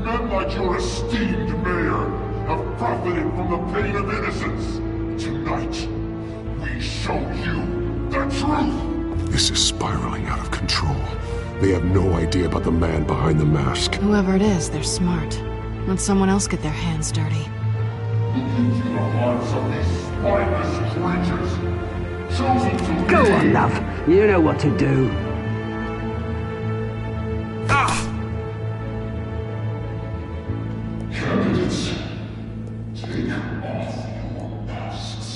S11: men like your esteemed mayor have profited from the pain of innocence. Tonight, we show you the truth.
S2: This is spiraling out of control. They have no idea about the man behind the mask.
S19: Whoever it is, they're smart. Let someone else get their hands dirty.
S11: Look into the hearts of these spineless creatures, chosen to
S13: Go
S11: lead.
S13: on, love. You know what to do.
S11: Candidates, take off your masks.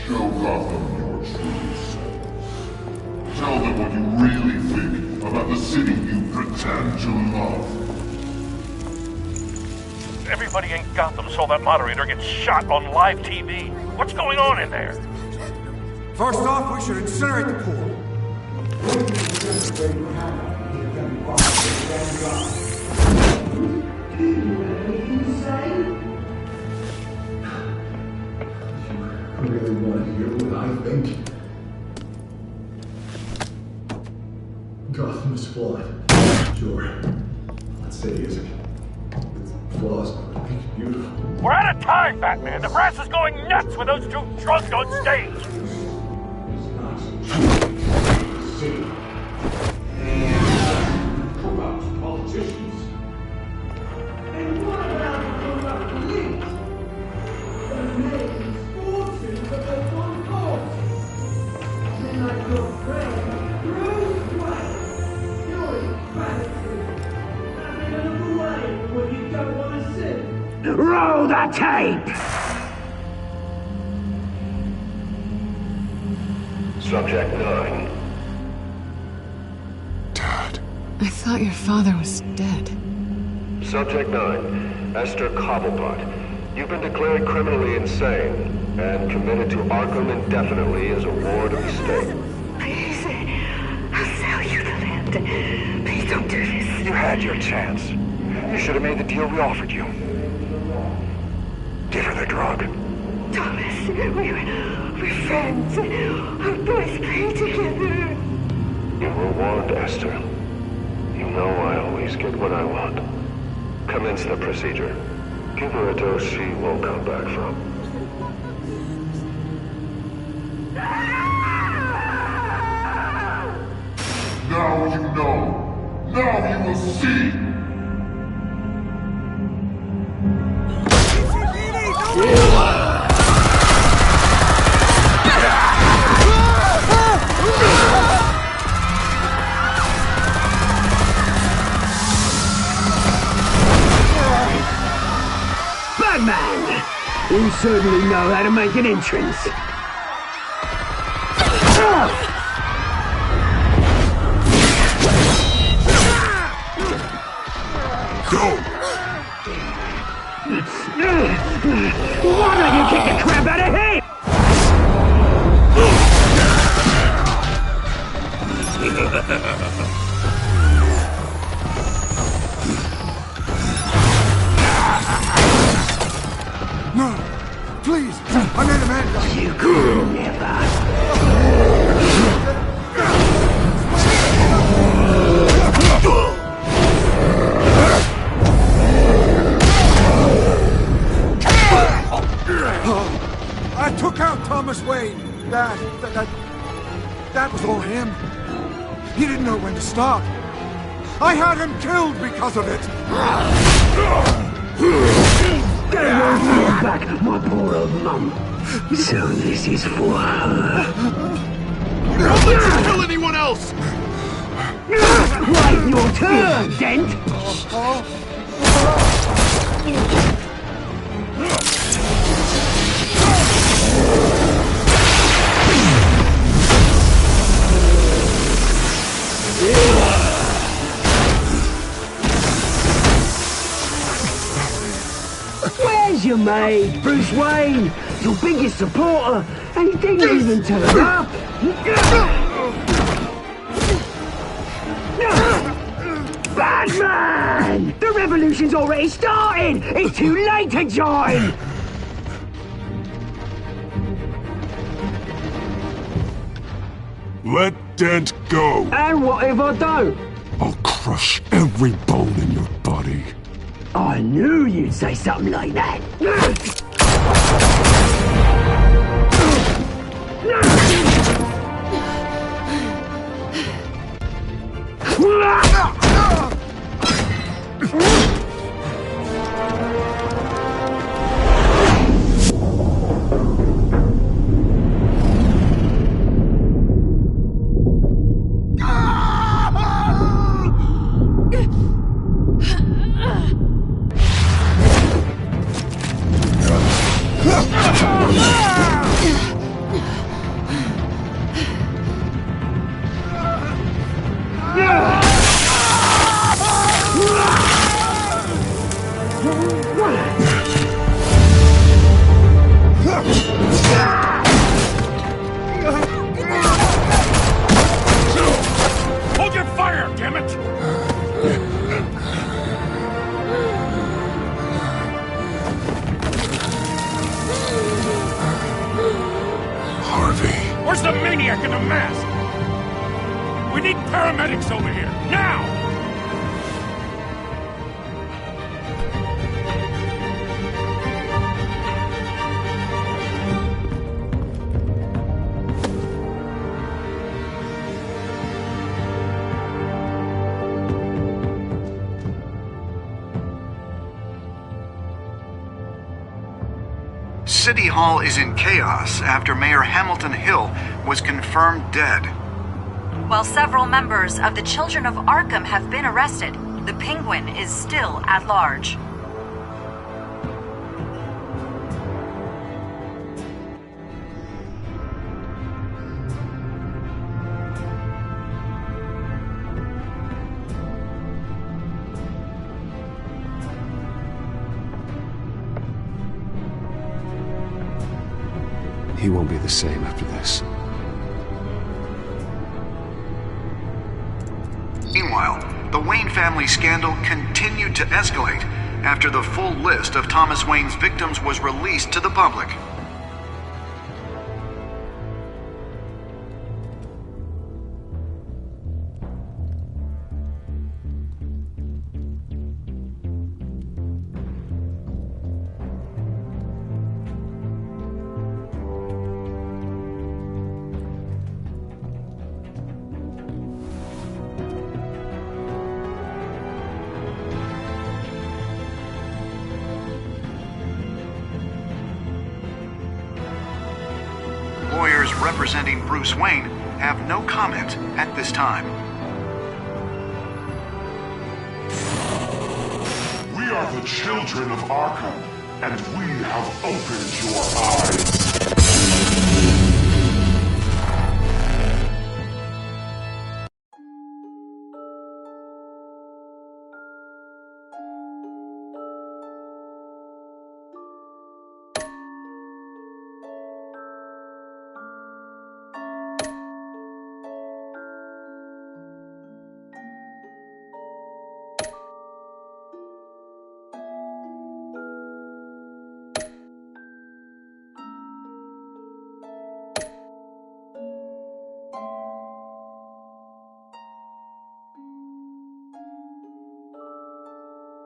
S11: Show Gotham your true selves. Tell them what you really think about the city you pretend to love.
S17: Everybody in Gotham saw that moderator get shot on live TV. What's going on in there?
S20: First off, we should incinerate the pool.
S2: I really want to hear what I think. Gotham is flawed. Sure. Let's say it isn't. Its flaws make it beautiful.
S17: We're out of time, Batman. The brass is going nuts with those two drunks on stage.
S2: City.
S13: Corrupt politicians. And what about the corrupt police? The names, fortunes of the one cause. Men like your friend, Bruce Wayne. You're incredible. Having another way when you don't want to see. Roll the tape!
S15: Subject 9.
S19: I thought your father was dead.
S15: Subject 9. Esther Cobblepot. You've been declared criminally insane and committed to Arkham indefinitely as a ward of the state.
S23: Please, I'll sell you the land. Please don't do this.
S15: You had your chance. You should have made the deal we offered you. Give her the drug.
S23: Thomas, we're friends. Our boys play together.
S15: You were warned, Esther. You know I always get what I want. Commence the procedure. Give her a dose she won't come back from.
S11: Now you know. Now you will see.
S13: Batman! You certainly know how to make an entrance. Why don't you kick the crap out of him?
S20: No! Please! I made a man!
S13: You could never!
S20: I took out Thomas Wayne. That was all him. He didn't know when to stop. I had him killed because of it.
S13: Get your hand back, my poor old mum. So this is for her.
S11: Don't let you kill anyone else!
S13: Wait your turn, Dent! Where's your mate, Bruce Wayne? Your biggest supporter, and he didn't even turn up. Batman! The revolution's already started! It's too late to join!
S11: Let Dent go!
S13: And what if I don't?
S11: I'll crush every bone in your body.
S13: I knew you'd say something like that.
S4: Hold your fire, damn it!
S11: Harvey.
S4: Where's the maniac in the mask? We need paramedics over here, now!
S22: City Hall is in chaos after Mayor Hamilton Hill was confirmed dead.
S5: While several members of the Children of Arkham have been arrested, the Penguin is still at large.
S6: He won't be the same after this.
S22: Meanwhile, the Wayne family scandal continued to escalate after the full list of Thomas Wayne's victims was released to the public. Lawyers representing Bruce Wayne have no comment at this time.
S11: We are the children of Arkham, and we have opened your eyes.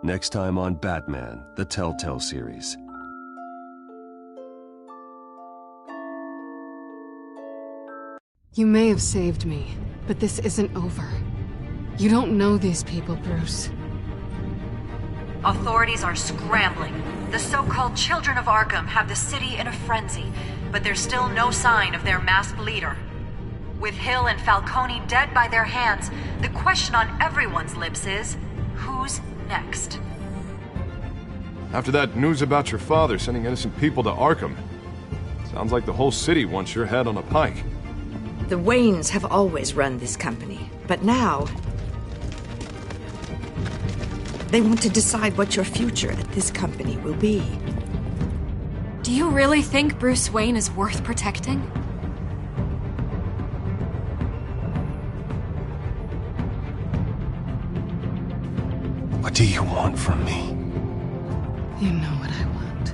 S6: Next time on Batman, the Telltale series.
S19: You may have saved me, but this isn't over. You don't know these people, Bruce.
S5: Authorities are scrambling. The so-called Children of Arkham have the city in a frenzy, but there's still no sign of their masked leader. With Hill and Falcone dead by their hands, the question on everyone's lips is, who's next?
S1: After that news about your father sending innocent people to Arkham, sounds like the whole city wants your head on a pike.
S14: The Waynes have always run this company, but now they want to decide what your future at this company will be.
S3: Do you really think Bruce Wayne is worth protecting?
S6: What do you want from me?
S19: You know what I want.